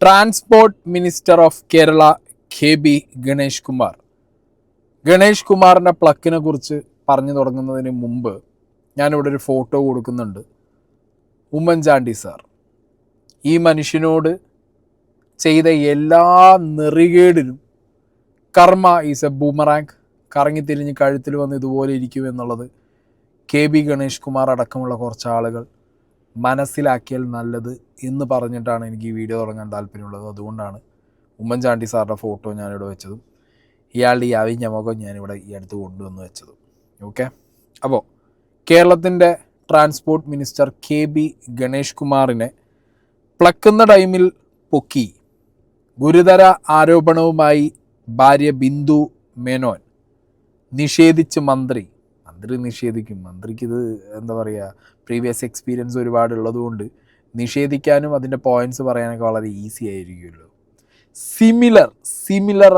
Transport minister of Kerala KB Ganesh Kumar. Ganesh കുമാറിൻ്റെ പ്ലക്കിനെ കുറിച്ച് പറഞ്ഞു തുടങ്ങുന്നതിന് മുമ്പ് ഞാനിവിടെ ഒരു ഫോട്ടോ കൊടുക്കുന്നുണ്ട്. ഉമ്മൻചാണ്ടി സാർ ഈ മനുഷ്യനോട് ചെയ്ത എല്ലാ നെറികേടിനും കർമ്മ ഈസ് എ ബൂമറാങ്, കറങ്ങിത്തിരിഞ്ഞ് കഴുത്തിൽ വന്ന് ഇതുപോലെ ഇരിക്കുമെന്നുള്ളത് KB ഗണേഷ് കുമാർ അടക്കമുള്ള കുറച്ച് ആളുകൾ മനസ്സിലാക്കിയാൽ നല്ലത് എന്ന് പറഞ്ഞിട്ടാണ് എനിക്ക് ഈ വീഡിയോ തുടങ്ങാൻ താല്പര്യമുള്ളത്. അതുകൊണ്ടാണ് ഉമ്മൻചാണ്ടി സാറിൻ്റെ ഫോട്ടോ ഞാനിവിടെ വെച്ചതും ഇയാളുടെ ഈ അവിഞ്ഞ മുഖം ഞാനിവിടെ ഈ അടുത്ത് കൊണ്ടുവന്ന് വെച്ചതും. ഓക്കെ, അപ്പോൾ കേരളത്തിൻ്റെ ട്രാൻസ്പോർട്ട് മിനിസ്റ്റർ KB ഗണേഷ് കുമാറിനെ പ്ലക്കുന്ന ടൈമിൽ പൊക്കി ഗുരുതര ആരോപണവുമായി ഭാര്യ ബിന്ദു മേനോൻ നിഷേധിച്ച് മന്ത്രി നിഷേധിക്കും. മന്ത്രിക്കിത് എന്താ പറയുക, പ്രീവിയസ് എക്സ്പീരിയൻസ് ഒരുപാട് ഉള്ളതുകൊണ്ട് നിഷേധിക്കാനും അതിൻ്റെ പോയിൻറ്റ്സ് പറയാനൊക്കെ വളരെ ഈസി ആയിരിക്കുമല്ലോ. സിമിലർ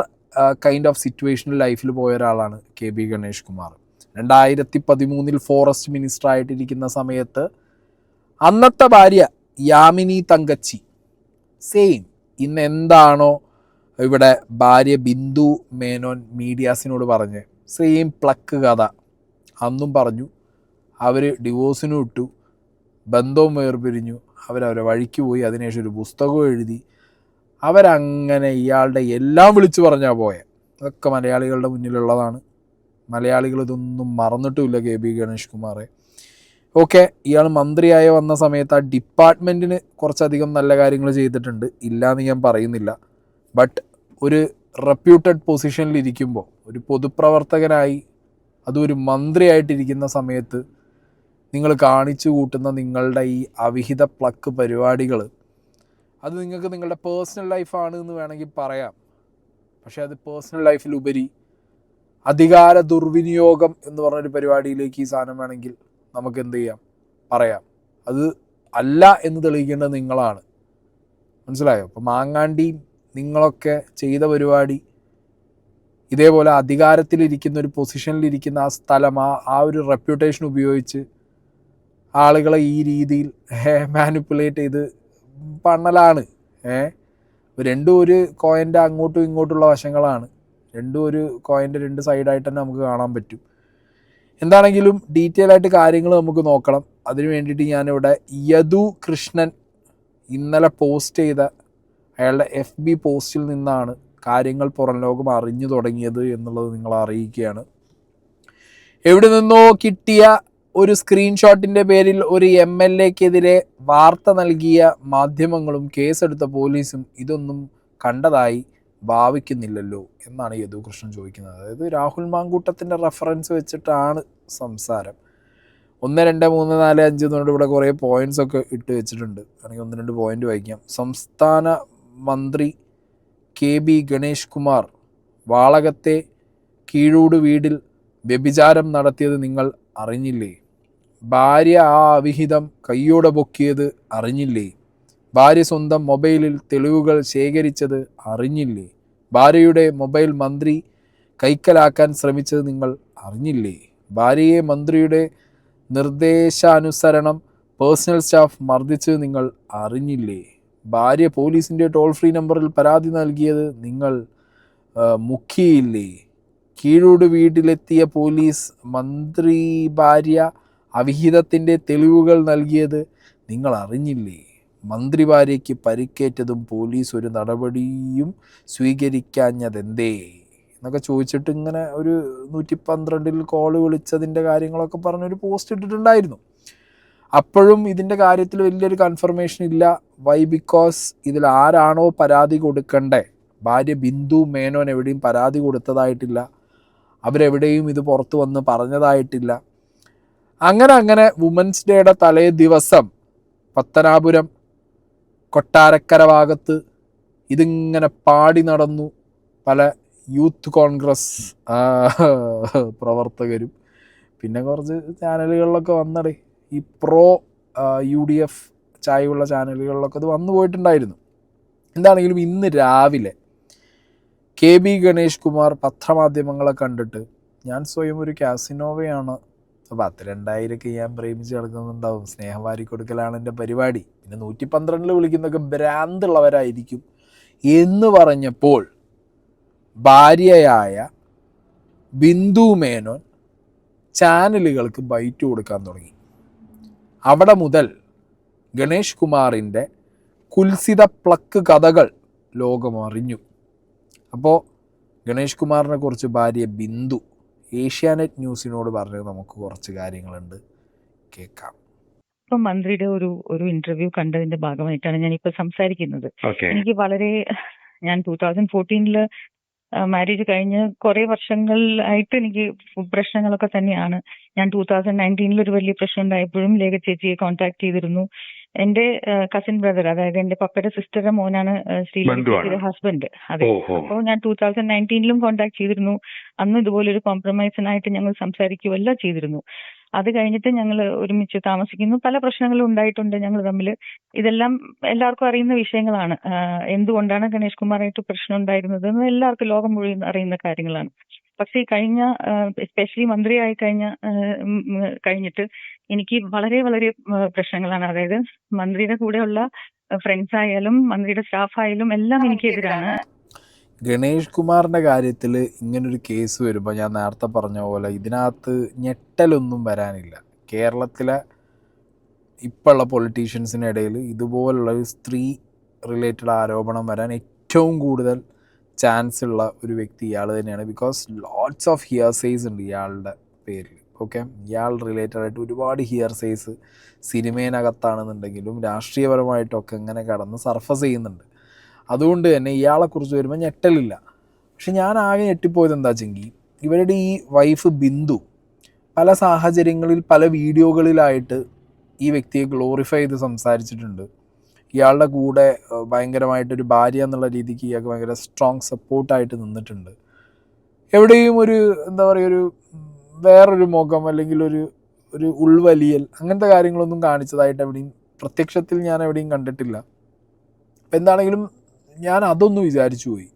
കൈൻഡ് ഓഫ് സിറ്റുവേഷനിൽ ലൈഫിൽ പോയ ഒരാളാണ് KB Ganesh Kumar. 2013 forest minister ആയിട്ടിരിക്കുന്ന സമയത്ത് അന്നത്തെ ഭാര്യ യാമിനി തങ്കച്ചി സെയിം ഇന്ന് എന്താണോ ഇവിടെ ഭാര്യ ബിന്ദു മേനോൻ മീഡിയാസിനോട് പറഞ്ഞ് സെയിം പ്ലക്ക് കഥ അന്നും പറഞ്ഞു. അവർ ഡിവോഴ്സിനും ഇട്ടു, ബന്ധവും വേർപിരിഞ്ഞു, അവരവരെ വഴിക്ക് പോയി. അതിനുശേഷം ഒരു പുസ്തകവും എഴുതി. അവരങ്ങനെ ഇയാളുടെ എല്ലാം വിളിച്ചു പറഞ്ഞാൽ പോയെ. അതൊക്കെ മലയാളികളുടെ മുന്നിലുള്ളതാണ്. മലയാളികൾ ഇതൊന്നും മറന്നിട്ടുമില്ല KB ഗണേഷ് കുമാറെ. ഓക്കെ, ഇയാൾ മന്ത്രിയായി വന്ന സമയത്ത് ആ ഡിപ്പാർട്ട്മെൻറ്റിന് കുറച്ചധികം നല്ല കാര്യങ്ങൾ ചെയ്തിട്ടുണ്ട്, ഇല്ലയെന്ന് ഞാൻ പറയുന്നില്ല. ബട്ട് ഒരു റെപ്യൂട്ടഡ് പൊസിഷനിലിരിക്കുമ്പോൾ, ഒരു പൊതുപ്രവർത്തകനായി അതും ഒരു മന്ത്രിയായിട്ടിരിക്കുന്ന സമയത്ത് നിങ്ങൾ കാണിച്ചു കൂട്ടുന്ന നിങ്ങളുടെ ഈ അവിഹിത പ്ലക്ക് പരിപാടികൾ, അത് നിങ്ങൾക്ക് നിങ്ങളുടെ പേഴ്സണൽ ലൈഫാണ് എന്ന് വേണമെങ്കിൽ പറയാം. പക്ഷേ അത് പേഴ്സണൽ ലൈഫിലുപരി അധികാര ദുർവിനിയോഗം എന്ന് പറഞ്ഞൊരു പരിപാടിയിലേക്ക് ഈ സാധനം വേണമെങ്കിൽ നമുക്ക് എന്ത് ചെയ്യാം, പറയാം. അത് അല്ല എന്ന് തെളിയിക്കേണ്ടത് നിങ്ങളാണ്. മനസ്സിലായോ? അപ്പോൾ മാങ്ങാണ്ടിയും നിങ്ങളൊക്കെ ചെയ്ത പരിപാടി ഇതേപോലെ അധികാരത്തിലിരിക്കുന്ന ഒരു പൊസിഷനിലിരിക്കുന്ന ആ സ്ഥലം, ആ ഒരു റെപ്യൂട്ടേഷൻ ഉപയോഗിച്ച് ആളുകളെ ഈ രീതിയിൽ മാനിപ്പുലേറ്റ് ചെയ്ത് പണ്ണലാണ്. രണ്ടും ഒരു കോയിൻ്റെ അങ്ങോട്ടും ഇങ്ങോട്ടുള്ള വശങ്ങളാണ്. രണ്ടും ഒരു കോയിൻ്റെ രണ്ട് സൈഡായിട്ട് തന്നെ നമുക്ക് കാണാൻ പറ്റും. എന്താണെങ്കിലും ഡീറ്റെയിൽ ആയിട്ട് കാര്യങ്ങൾ നമുക്ക് നോക്കണം. അതിനു വേണ്ടിയിട്ട് ഞാനിവിടെ യദു കൃഷ്ണൻ ഇന്നലെ പോസ്റ്റ് ചെയ്ത അയാളുടെ FB പോസ്റ്റിൽ നിന്നാണ് കാര്യങ്ങൾ പുറം ലോകം അറിഞ്ഞു തുടങ്ങിയത് എന്നുള്ളത് നിങ്ങളെ അറിയിക്കുകയാണ്. എവിടെ നിന്നോ കിട്ടിയ ഒരു സ്ക്രീൻഷോട്ടിൻ്റെ പേരിൽ ഒരു MLAക്കെതിരെ വാർത്ത നൽകിയ മാധ്യമങ്ങളും കേസെടുത്ത പോലീസും ഇതൊന്നും കണ്ടതായി ഭാവിക്കുന്നില്ലല്ലോ എന്നാണ് യദുകൃഷ്ണൻ ചോദിക്കുന്നത്. അതായത് രാഹുൽ മാങ്കൂട്ടത്തിൻ്റെ റെഫറൻസ് വെച്ചിട്ടാണ് സംസാരം. 1, 2, 3, 4, 5 എന്നുകൊണ്ട് ഇവിടെ കുറേ പോയിൻറ്റ്സൊക്കെ ഇട്ട് വെച്ചിട്ടുണ്ട്. അല്ലെങ്കിൽ 1-2 പോയിൻ്റ് വായിക്കാം. സംസ്ഥാന മന്ത്രി KB ഗണേഷ് കുമാർ വാളകത്തെ കീഴൂട് വീടിൽ വ്യഭിചാരം നടത്തിയത് നിങ്ങൾ അറിഞ്ഞില്ലേ? ഭാര്യ ആ അവിഹിതം കയ്യോടെ പൊക്കിയത് അറിഞ്ഞില്ലേ? ഭാര്യ സ്വന്തം മൊബൈലിൽ തെളിവുകൾ ശേഖരിച്ചത് അറിഞ്ഞില്ലേ? ഭാര്യയുടെ മൊബൈൽ മന്ത്രി കൈക്കലാക്കാൻ ശ്രമിച്ചത് നിങ്ങൾ അറിഞ്ഞില്ലേ? ഭാര്യയെ മന്ത്രിയുടെ നിർദ്ദേശാനുസരണം പേഴ്സണൽ സ്റ്റാഫ് മർദ്ദിച്ചത് നിങ്ങൾ അറിഞ്ഞില്ലേ? ഭാര്യ പോലീസിൻ്റെ ടോൾ ഫ്രീ നമ്പറിൽ പരാതി നൽകിയത് നിങ്ങൾ മുഖ്യയില്ലേ? കീഴൂട് വീട്ടിലെത്തിയ പോലീസ് മന്ത്രി ഭാര്യ അവിഹിതത്തിൻ്റെ തെളിവുകൾ നൽകിയത് നിങ്ങൾ അറിഞ്ഞില്ലേ? മന്ത്രി ഭാര്യയ്ക്ക് പരിക്കേറ്റതും പോലീസ് ഒരു നടപടിയും സ്വീകരിക്കാഞ്ഞതെന്തേ എന്നൊക്കെ ചോദിച്ചിട്ട് ഇങ്ങനെ ഒരു 112 കോൾ വിളിച്ചതിൻ്റെ കാര്യങ്ങളൊക്കെ പറഞ്ഞൊരു പോസ്റ്റ് ഇട്ടിട്ടുണ്ടായിരുന്നു. അപ്പോഴും ഇതിൻ്റെ കാര്യത്തിൽ വലിയൊരു കൺഫർമേഷൻ ഇല്ല. വൈ? ബിക്കോസ് ഇതിൽ ആരാണോ പരാതി കൊടുക്കണ്ടേ, ഭാര്യ ബിന്ദു മേനോൻ എവിടെയും പരാതി കൊടുത്തതായിട്ടില്ല. അവരെവിടെയും ഇത് പുറത്ത് വന്ന് പറഞ്ഞതായിട്ടില്ല. അങ്ങനെ വുമൻസ് ഡേയുടെ തലേ ദിവസം പത്തനാപുരം കൊട്ടാരക്കര ഭാഗത്ത് ഇതിങ്ങനെ പാടി നടന്നു. പല യൂത്ത് കോൺഗ്രസ് പ്രവർത്തകരും പിന്നെ കുറച്ച് ചാനലുകളിലൊക്കെ വന്നടേ ഈ പ്രോ UDF ചായവുള്ള ചാനലുകളിലൊക്കെ അത് വന്നു പോയിട്ടുണ്ടായിരുന്നു. എന്താണെങ്കിലും ഇന്ന് രാവിലെ KB ഗണേഷ് കുമാർ പത്രമാധ്യമങ്ങളെ കണ്ടിട്ട് ഞാൻ സ്വയം ഒരു കാസിനോവയാണ്, 10,000-2,000 ഞാൻ പ്രേമിച്ച് നടക്കുന്നുണ്ടാവും, സ്നേഹം വാരി കൊടുക്കലാണ് എൻ്റെ പരിപാടി, പിന്നെ 112 വിളിക്കുന്നതൊക്കെ ഭ്രാന്തുള്ളവരായിരിക്കും എന്ന് പറഞ്ഞപ്പോൾ ഭാര്യയായ ബിന്ദു മേനോൻ ചാനലുകൾക്ക് ബൈറ്റ് കൊടുക്കാൻ തുടങ്ങി. അവിടെ മുതൽ ഗണേഷ് കുമാറിൻ്റെ കുൽസിത പ്ലക്ക് കഥകൾ ലോകമറിഞ്ഞു. അപ്പോൾ ഗണേഷ് കുമാറിനെ കുറിച്ച് ഭാര്യ ബിന്ദു ഏഷ്യാനെറ്റ് ന്യൂസിനോട് പറഞ്ഞത് നമുക്ക് കുറച്ച് കാര്യങ്ങളുണ്ട്, കേൾക്കാം. ഇപ്പം മന്ത്രിയുടെ ഒരു ഇന്റർവ്യൂ കണ്ടതിന്റെ ഭാഗമായിട്ടാണ് ഞാൻ ഇപ്പൊ സംസാരിക്കുന്നത്. എനിക്ക് വളരെ ഞാൻ 2014 മാരേജ് കഴിഞ്ഞ് കുറെ വർഷങ്ങളായിട്ട് എനിക്ക് പ്രശ്നങ്ങളൊക്കെ തന്നെയാണ്. ഞാൻ 2019 ഒരു വലിയ പ്രശ്നം ഉണ്ടായപ്പോഴും ലേഖ ചേച്ചിയെ കോൺടാക്ട് ചെയ്തിരുന്നു. എന്റെ കസിൻ ബ്രദർ, അതായത് എന്റെ പപ്പയുടെ സിസ്റ്ററുടെ മോനാണ് ശ്രീലേഖയുടെ ഹസ്ബൻഡ്. അതെ. അപ്പോൾ ഞാൻ 2019 കോൺടാക്ട് ചെയ്തിരുന്നു. അന്ന് ഇതുപോലൊരു കോംപ്രമൈസിനായിട്ട് ഞങ്ങൾ സംസാരിക്കുകയെല്ലാം ചെയ്തിരുന്നു. അത് കഴിഞ്ഞിട്ട് ഞങ്ങൾ ഒരുമിച്ച് താമസിക്കുന്നു. പല പ്രശ്നങ്ങളും ഉണ്ടായിട്ടുണ്ട് ഞങ്ങൾ തമ്മിൽ. ഇതെല്ലാം എല്ലാവർക്കും അറിയുന്ന വിഷയങ്ങളാണ്. എന്തുകൊണ്ടാണ് ഗണേഷ് കുമാറായിട്ട് പ്രശ്നം ഉണ്ടായിരുന്നത് എന്ന് എല്ലാവർക്കും ലോകം മുഴുവൻ അറിയുന്ന കാര്യങ്ങളാണ്. പക്ഷേ ഈ കഴിഞ്ഞ എസ്പെഷ്യലി മന്ത്രിയായി കഴിഞ്ഞിട്ട് എനിക്ക് വളരെ വളരെ പ്രശ്നങ്ങളാണ്. അതായത് മന്ത്രിയുടെ കൂടെയുള്ള ഫ്രണ്ട്സ് ആയാലും മന്ത്രിയുടെ സ്റ്റാഫ് ആയാലും എല്ലാം എനിക്കെതിരാണ്. ഗണേഷ് കുമാറിൻ്റെ കാര്യത്തിൽ ഇങ്ങനൊരു കേസ് വരുമ്പോൾ ഞാൻ നേരത്തെ പറഞ്ഞ പോലെ ഇതിനകത്ത് ഞെട്ടലൊന്നും വരാനില്ല. കേരളത്തിലെ ഇപ്പോഴുള്ള പൊളിറ്റീഷ്യൻസിനിടയിൽ ഇതുപോലുള്ള ഒരു സ്ത്രീ റിലേറ്റഡ് ആരോപണം വരാൻ ഏറ്റവും കൂടുതൽ ചാൻസ് ഉള്ള ഒരു വ്യക്തി ഇയാൾ തന്നെയാണ്. ബിക്കോസ് ലോട്ട്സ് ഓഫ് ഹിയർസേസ് ഉണ്ട് ഇയാളുടെ പേരിൽ. ഓക്കെ, ഇയാൾ റിലേറ്റഡ് ആയിട്ട് ഒരുപാട് ഹിയർസേസ് സിനിമേനകത്താണെന്നുണ്ടെങ്കിലും രാഷ്ട്രീയപരമായിട്ടൊക്കെ ഇങ്ങനെ കടന്ന് സർഫസ് ചെയ്യുന്നുണ്ട്. അതുകൊണ്ട് തന്നെ ഇയാളെക്കുറിച്ച് വരുമ്പോൾ ഞെട്ടലില്ല. പക്ഷെ ഞാൻ ആകെ ഞെട്ടിപ്പോയത് എന്താ വെച്ചെങ്കിൽ ഇവരുടെ ഈ വൈഫ് ബിന്ദു പല സാഹചര്യങ്ങളിൽ പല വീഡിയോകളിലായിട്ട് ഈ വ്യക്തിയെ ഗ്ലോറിഫൈ ചെയ്ത് സംസാരിച്ചിട്ടുണ്ട്. ഇയാളുടെ കൂടെ ഭയങ്കരമായിട്ടൊരു ഭാര്യ എന്നുള്ള രീതിക്ക് ഇയാൾക്ക് ഭയങ്കര സ്ട്രോങ് സപ്പോർട്ടായിട്ട് നിന്നിട്ടുണ്ട്. എവിടെയും ഒരു എന്താ പറയുക, ഒരു വേറൊരു മുഖം അല്ലെങ്കിൽ ഒരു ഉൾവലിയൽ അങ്ങനത്തെ കാര്യങ്ങളൊന്നും കാണിച്ചതായിട്ട് എവിടെയും പ്രത്യക്ഷത്തിൽ ഞാൻ എവിടെയും കണ്ടിട്ടില്ല. അപ്പം എന്താണെങ്കിലും ഞാൻ അതൊന്ന് വിചാരിച്ചു പോയി.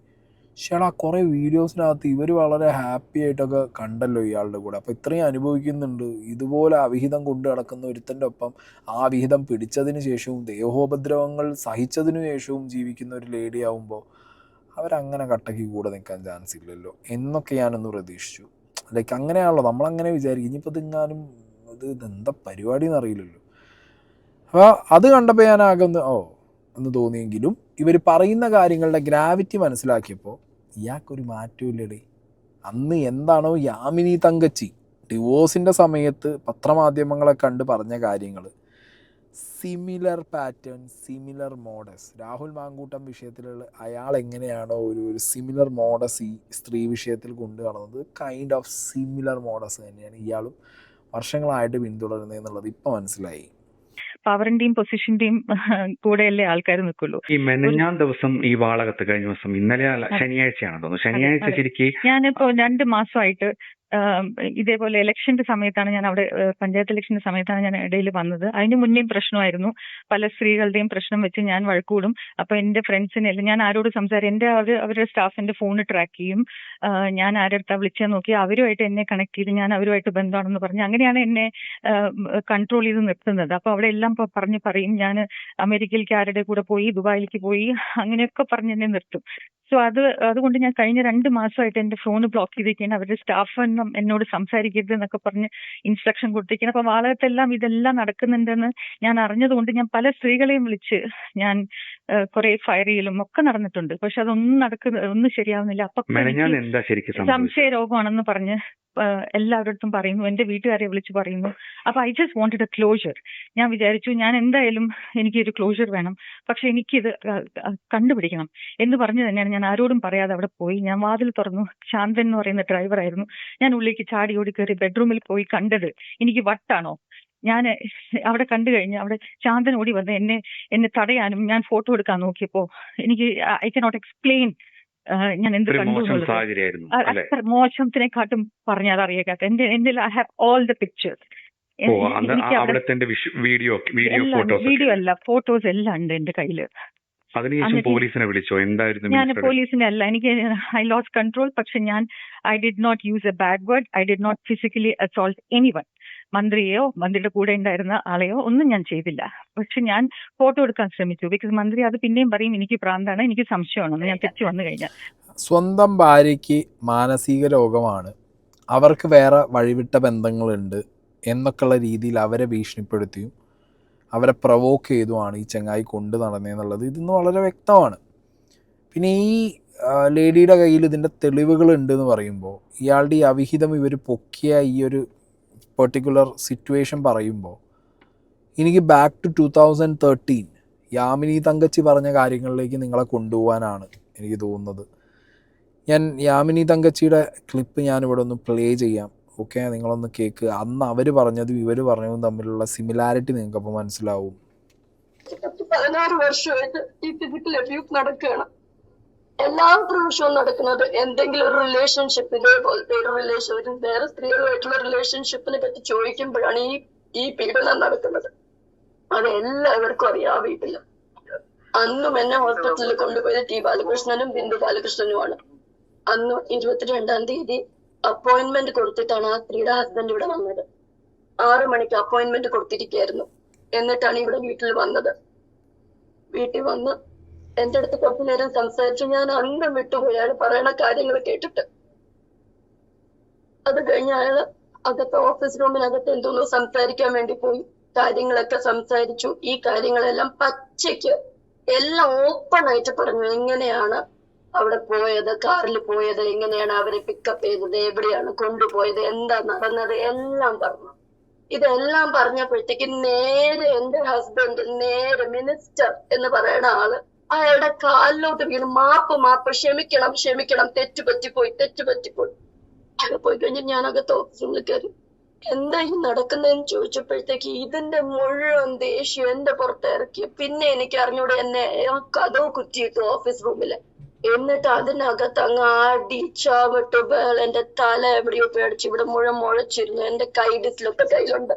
ചേട്ടാ, കുറേ വീഡിയോസിനകത്ത് ഇവർ വളരെ ഹാപ്പി ആയിട്ടൊക്കെ കണ്ടല്ലോ ഇയാളുടെ കൂടെ. അപ്പോൾ ഇത്രയും അനുഭവിക്കുന്നുണ്ട്. ഇതുപോലെ അവിഹിതം കൊണ്ടു നടക്കുന്ന ഒരുത്തൻ്റെ ഒപ്പം ആ വിഹിതം പിടിച്ചതിന് ശേഷവും ദേഹോപദ്രവങ്ങൾ സഹിച്ചതിനു ശേഷവും ജീവിക്കുന്ന ഒരു ലേഡി ആവുമ്പോൾ അവരങ്ങനെ കട്ടയ്ക്ക് കൂടെ നിൽക്കാൻ ചാൻസ് ഇല്ലല്ലോ എന്നൊക്കെ ഞാനൊന്ന് പ്രതീക്ഷിച്ചു. ലൈക്ക് അങ്ങനെയാണല്ലോ നമ്മളങ്ങനെ വിചാരിക്കും. ഇനിയിപ്പോൾ ഇതെങ്ങാനും ഇതെന്താ പരിപാടി എന്നറിയില്ലല്ലോ. അപ്പോൾ അത് കണ്ടപ്പോൾ ഞാൻ ആകെ എന്ന് തോന്നിയെങ്കിലും ഇവർ പറയുന്ന കാര്യങ്ങളുടെ ഗ്രാവിറ്റി മനസ്സിലാക്കിയപ്പോൾ ഇയാൾക്കൊരു മാറ്റമില്ലടേ. അന്ന് എന്താണോ യാമിനി തങ്കച്ചി ഡിവോഴ്സിൻ്റെ സമയത്ത് പത്രമാധ്യമങ്ങളെ കണ്ട് പറഞ്ഞ കാര്യങ്ങൾ, similar pattern, similar modus. Rahul Mankoottam വിഷയത്തിലുള്ള അയാൾ എങ്ങനെയാണോ ഒരു സിമിലർ മോഡസ് ഈ സ്ത്രീ വിഷയത്തിൽ കൊണ്ടു നടന്നത്, കൈൻഡ് ഓഫ് സിമിലർ മോഡസ് തന്നെയാണ് ഇയാളും വർഷങ്ങളായിട്ട് പിന്തുടരുന്നത് എന്നുള്ളത് ഇപ്പം മനസ്സിലായി. പവറിന്റെയും പൊസിഷന്റെയും കൂടെയല്ലേ ആൾക്കാർ നിൽക്കുള്ളൂ. ഈ മെനഞ്ഞാം ദിവസം ഈ വാളകത്ത് കഴിഞ്ഞ ദിവസം, ഇന്നലെ ശനിയാഴ്ചയാണെന്ന് തോന്നുന്നു, ശനിയാഴ്ച ശരിക്കും ഞാനിപ്പോ 2 മാസമായിട്ട് ഇതേപോലെ ഇലക്ഷന്റെ സമയത്താണ് ഞാൻ അവിടെ പഞ്ചായത്ത് ഇലക്ഷന്റെ സമയത്താണ് ഞാൻ ഇടയിൽ വന്നത്. അതിന് മുന്നേയും പ്രശ്നമായിരുന്നു. പല സ്ത്രീകളുടെയും പ്രശ്നം വെച്ച് ഞാൻ വഴക്കൂടും. അപ്പൊ എന്റെ ഫ്രണ്ട്സിനെ ഞാൻ ആരോട് സംസാരിക്കും, അവരുടെ സ്റ്റാഫിന്റെ ഫോൺ ട്രാക്ക് ചെയ്യും. ഞാൻ ആരെടുത്താ വിളിച്ചാൽ നോക്കി അവരുമായിട്ട് എന്നെ കണക്ട് ചെയ്ത് ഞാൻ അവരുമായിട്ട് ബന്ധമാണെന്ന് പറഞ്ഞ് അങ്ങനെയാണ് എന്നെ കൺട്രോൾ ചെയ്ത് നിർത്തുന്നത്. അപ്പൊ അവിടെ എല്ലാം പറയും ഞാൻ അമേരിക്കയിലേക്ക് ആരുടെ കൂടെ പോയി, ദുബായിലേക്ക് പോയി, അങ്ങനെയൊക്കെ പറഞ്ഞ് എന്നെ നിർത്തും. സോ അതുകൊണ്ട് ഞാൻ കഴിഞ്ഞ 2 മാസമായിട്ട് എന്റെ ഫോൺ ബ്ലോക്ക് ചെയ്തിരിക്കുകയാണ്. അവരുടെ സ്റ്റാഫ് എന്നോട് സംസാരിക്കരുത് എന്നൊക്കെ പറഞ്ഞ് ഇൻസ്ട്രക്ഷൻ കൊടുത്തിരിക്കുകയാണ്. അപ്പൊ വാളകത്തെല്ലാം ഇതെല്ലാം നടക്കുന്നുണ്ടെന്ന് ഞാൻ അറിഞ്ഞതുകൊണ്ട് ഞാൻ പല സ്ത്രീകളെയും വിളിച്ച് ഞാൻ കുറെ ഫയർ ചെയ്യലും ഒക്കെ നടന്നിട്ടുണ്ട്. പക്ഷെ ഒന്നും ശരിയാവുന്നില്ല. അപ്പൊ സംശയ രോഗമാണെന്ന് പറഞ്ഞ് എല്ലാവരുടെ പറയുന്നു, എന്റെ വീട്ടുകാരെ വിളിച്ച് പറയുന്നു. അപ്പൊ I just wanted A closure. ഞാൻ വിചാരിച്ചു ഞാൻ എന്തായാലും എനിക്കൊരു ക്ലോഷർ വേണം, പക്ഷെ എനിക്കിത് കണ്ടുപിടിക്കണം എന്ന് പറഞ്ഞു തന്നെയാണ് ഞാൻ ആരോടും പറയാതെ അവിടെ പോയി. ഞാൻ വാതിൽ തുറന്നു. ശാന്തൻ എന്ന് പറയുന്ന ഡ്രൈവറായിരുന്നു. ഞാൻ ഉള്ളിലേക്ക് ചാടി ഓടി കയറി ബെഡ്റൂമിൽ പോയി കണ്ടത് എനിക്ക് വട്ടാണോ. ഞാൻ അവിടെ കണ്ടു കഴിഞ്ഞ് അവിടെ ശാന്തൻ ഓടി വന്ന് എന്നെ തടയാനും ഞാൻ ഫോട്ടോ എടുക്കാൻ നോക്കിയപ്പോ എനിക്ക് ഐ കനോട്ട് എക്സ്പ്ലെയിൻ ഞാൻ എന്ത് കണ്ടു. അത്ര മോശത്തിനെക്കാട്ടും പറഞ്ഞാൽ അറിയാത്ത എന്റെ I have all the pictures. Video അല്ല, ഫോട്ടോസ് എല്ലാം ഉണ്ട് എന്റെ കയ്യില്. ഞാൻ പോലീസിനെ അല്ല, എനിക്ക് ഐ ലോസ് കൺട്രോൾ. പക്ഷെ I did not use a bad word, I did not physically assault anyone. മന്ത്രിയെയോ മന്ത്രിയുടെ കൂടെ ഉണ്ടായിരുന്ന ആളെയോ ഒന്നും ഞാൻ ചെയ്തില്ല. പക്ഷെ ഞാൻ ഫോട്ടോ എടുക്കാൻ ശ്രമിച്ചു. ബിക്കോസ് മന്ത്രി അത് പിന്നെയും പറയും എനിക്ക് പ്രാന്താണ്, എനിക്ക് സംശയമാണെന്ന് ഞാൻ തിരിച്ചു വന്നു കഴിഞ്ഞാൽ. സ്വന്തം ഭാര്യയ്ക്ക് മാനസിക രോഗമാണ്, അവർക്ക് വേറെ വഴിവിട്ട ബന്ധങ്ങളുണ്ട് എന്നൊക്കെയുള്ള രീതിയിൽ അവരെ ഭീഷണിപ്പെടുത്തിയും അവരെ പ്രൊവോക്ക് ചെയ്തുമാണ് ഈ ചങ്ങായി കൊണ്ട് നടന്നതെന്നുള്ളത് ഇതിന്ന് വളരെ വ്യക്തമാണ്. പിന്നെ ഈ ലേഡിയുടെ കയ്യിൽ ഇതിൻ്റെ തെളിവുകളുണ്ട് എന്ന് പറയുമ്പോൾ ഇയാളുടെ ഈ അവിഹിതം ഇവർ പൊക്കിയ ഈ ഒരു പെർട്ടിക്കുലർ സിറ്റുവേഷൻ പറയുമ്പോൾ എനിക്ക് ബാക്ക് ടു 2013 യാമിനി തങ്കച്ചി പറഞ്ഞ കാര്യങ്ങളിലേക്ക് നിങ്ങളെ കൊണ്ടുപോകാനാണ് എനിക്ക് തോന്നുന്നത്. ഞാൻ യാമിനി തങ്കച്ചിയുടെ ക്ലിപ്പ് ഞാനിവിടെ ഒന്ന് പ്ലേ ചെയ്യാം. ഓക്കെ, നിങ്ങളൊന്ന് കേൾക്ക്. അന്ന് അവർ പറഞ്ഞതും ഇവർ പറഞ്ഞതും തമ്മിലുള്ള സിമിലാരിറ്റി നിങ്ങൾക്കപ്പോൾ മനസ്സിലാവും. 16 വർഷമായിട്ട് ഈ ഫിസിക്കൽ അബ്യൂസ് നടക്കുകയാണ്. എല്ലാ പ്രാവശ്യവും നടക്കുന്നത് എന്തെങ്കിലും ഒരു റിലേഷൻഷിപ്പ്, ഇതേപോലത്തെ ഒരു റിലേഷൻ, വേറെ സ്ത്രീകളുമായിട്ടുള്ള റിലേഷൻഷിപ്പിനെ പറ്റി ചോദിക്കുമ്പോഴാണ് ഈ പീഡനം നടക്കുന്നത്. അത് എല്ലാവർക്കും അറിയാം. ആ വീട്ടില് അന്നും എന്നെ ഹോസ്പിറ്റലിൽ കൊണ്ടുപോയത് ടി ബാലകൃഷ്ണനും ബിന്ദു ബാലകൃഷ്ണനുമാണ്. അന്ന് 22-ാം തീയതി അപ്പോയിന്റ്മെന്റ് കൊടുത്തിട്ടാണ് ആ സ്ത്രീയുടെ ഹസ്ബൻഡ് ഇവിടെ വന്നത്. 6 മണിക്ക് അപ്പോയിന്റ്മെന്റ് കൊടുത്തിരിക്കുകയായിരുന്നു. എന്നിട്ടാണ് ഇവിടെ വീട്ടിൽ വന്നത്. വീട്ടിൽ വന്ന് എന്റെ അടുത്ത് കുറച്ചു നേരം സംസാരിച്ചു. ഞാൻ അന്തം വിട്ടുപോയി അയാൾ പറയണ കാര്യങ്ങൾ കേട്ടിട്ട്. അത് കഴിഞ്ഞ് അയാള് അകത്ത് ഓഫീസ് റൂമിനകത്ത് എന്തോന്നോ സംസാരിക്കാൻ വേണ്ടി പോയി. കാര്യങ്ങളൊക്കെ സംസാരിച്ചു. ഈ കാര്യങ്ങളെല്ലാം പച്ചയ്ക്ക് എല്ലാം ഓപ്പൺ ആയിട്ട് പറഞ്ഞു. എങ്ങനെയാണ് അവിടെ പോയത്, കാറിൽ പോയത്, എങ്ങനെയാണ് അവരെ പിക്കപ്പ് ചെയ്തത്, എവിടെയാണ് കൊണ്ടുപോയത്, എന്താ നടന്നത്, എല്ലാം പറഞ്ഞു. ഇതെല്ലാം പറഞ്ഞപ്പോഴത്തേക്ക് നേരെ എന്റെ ഹസ്ബൻഡ് നേരെ മിനിസ്റ്റർ എന്ന് പറയുന്ന ആള് അയാളുടെ കാലിലോട്ട് വീണ് മാപ്പ് ക്ഷമിക്കണം, തെറ്റുപറ്റിപ്പോയി. അയാൾ പോയി കഴിഞ്ഞ് ഞാനകത്ത് ഓഫീസ് റൂമിൽ കയറി. എന്താ ഈ നടക്കുന്നതെന്ന് ചോദിച്ചപ്പോഴത്തേക്ക് ഇതിന്റെ മുഴുവൻ ദേഷ്യം എന്റെ പുറത്തിറക്കി. പിന്നെ എനിക്ക് അറിഞ്ഞൂടെ എന്നെ കഥവ് കുറ്റിയിട്ടു ഓഫീസ് റൂമില്. എന്നിട്ട് അതിനകത്ത് അങ്ങ് അടിച്ചാവിട്ട് എന്റെ തല എവിടെയോ പേടിച്ച് ഇവിടെ മുഴുവൻ മുഴച്ചിരുന്നു. എന്റെ ഡിസ്ലൊക്കെ കയ്യിലുണ്ട്.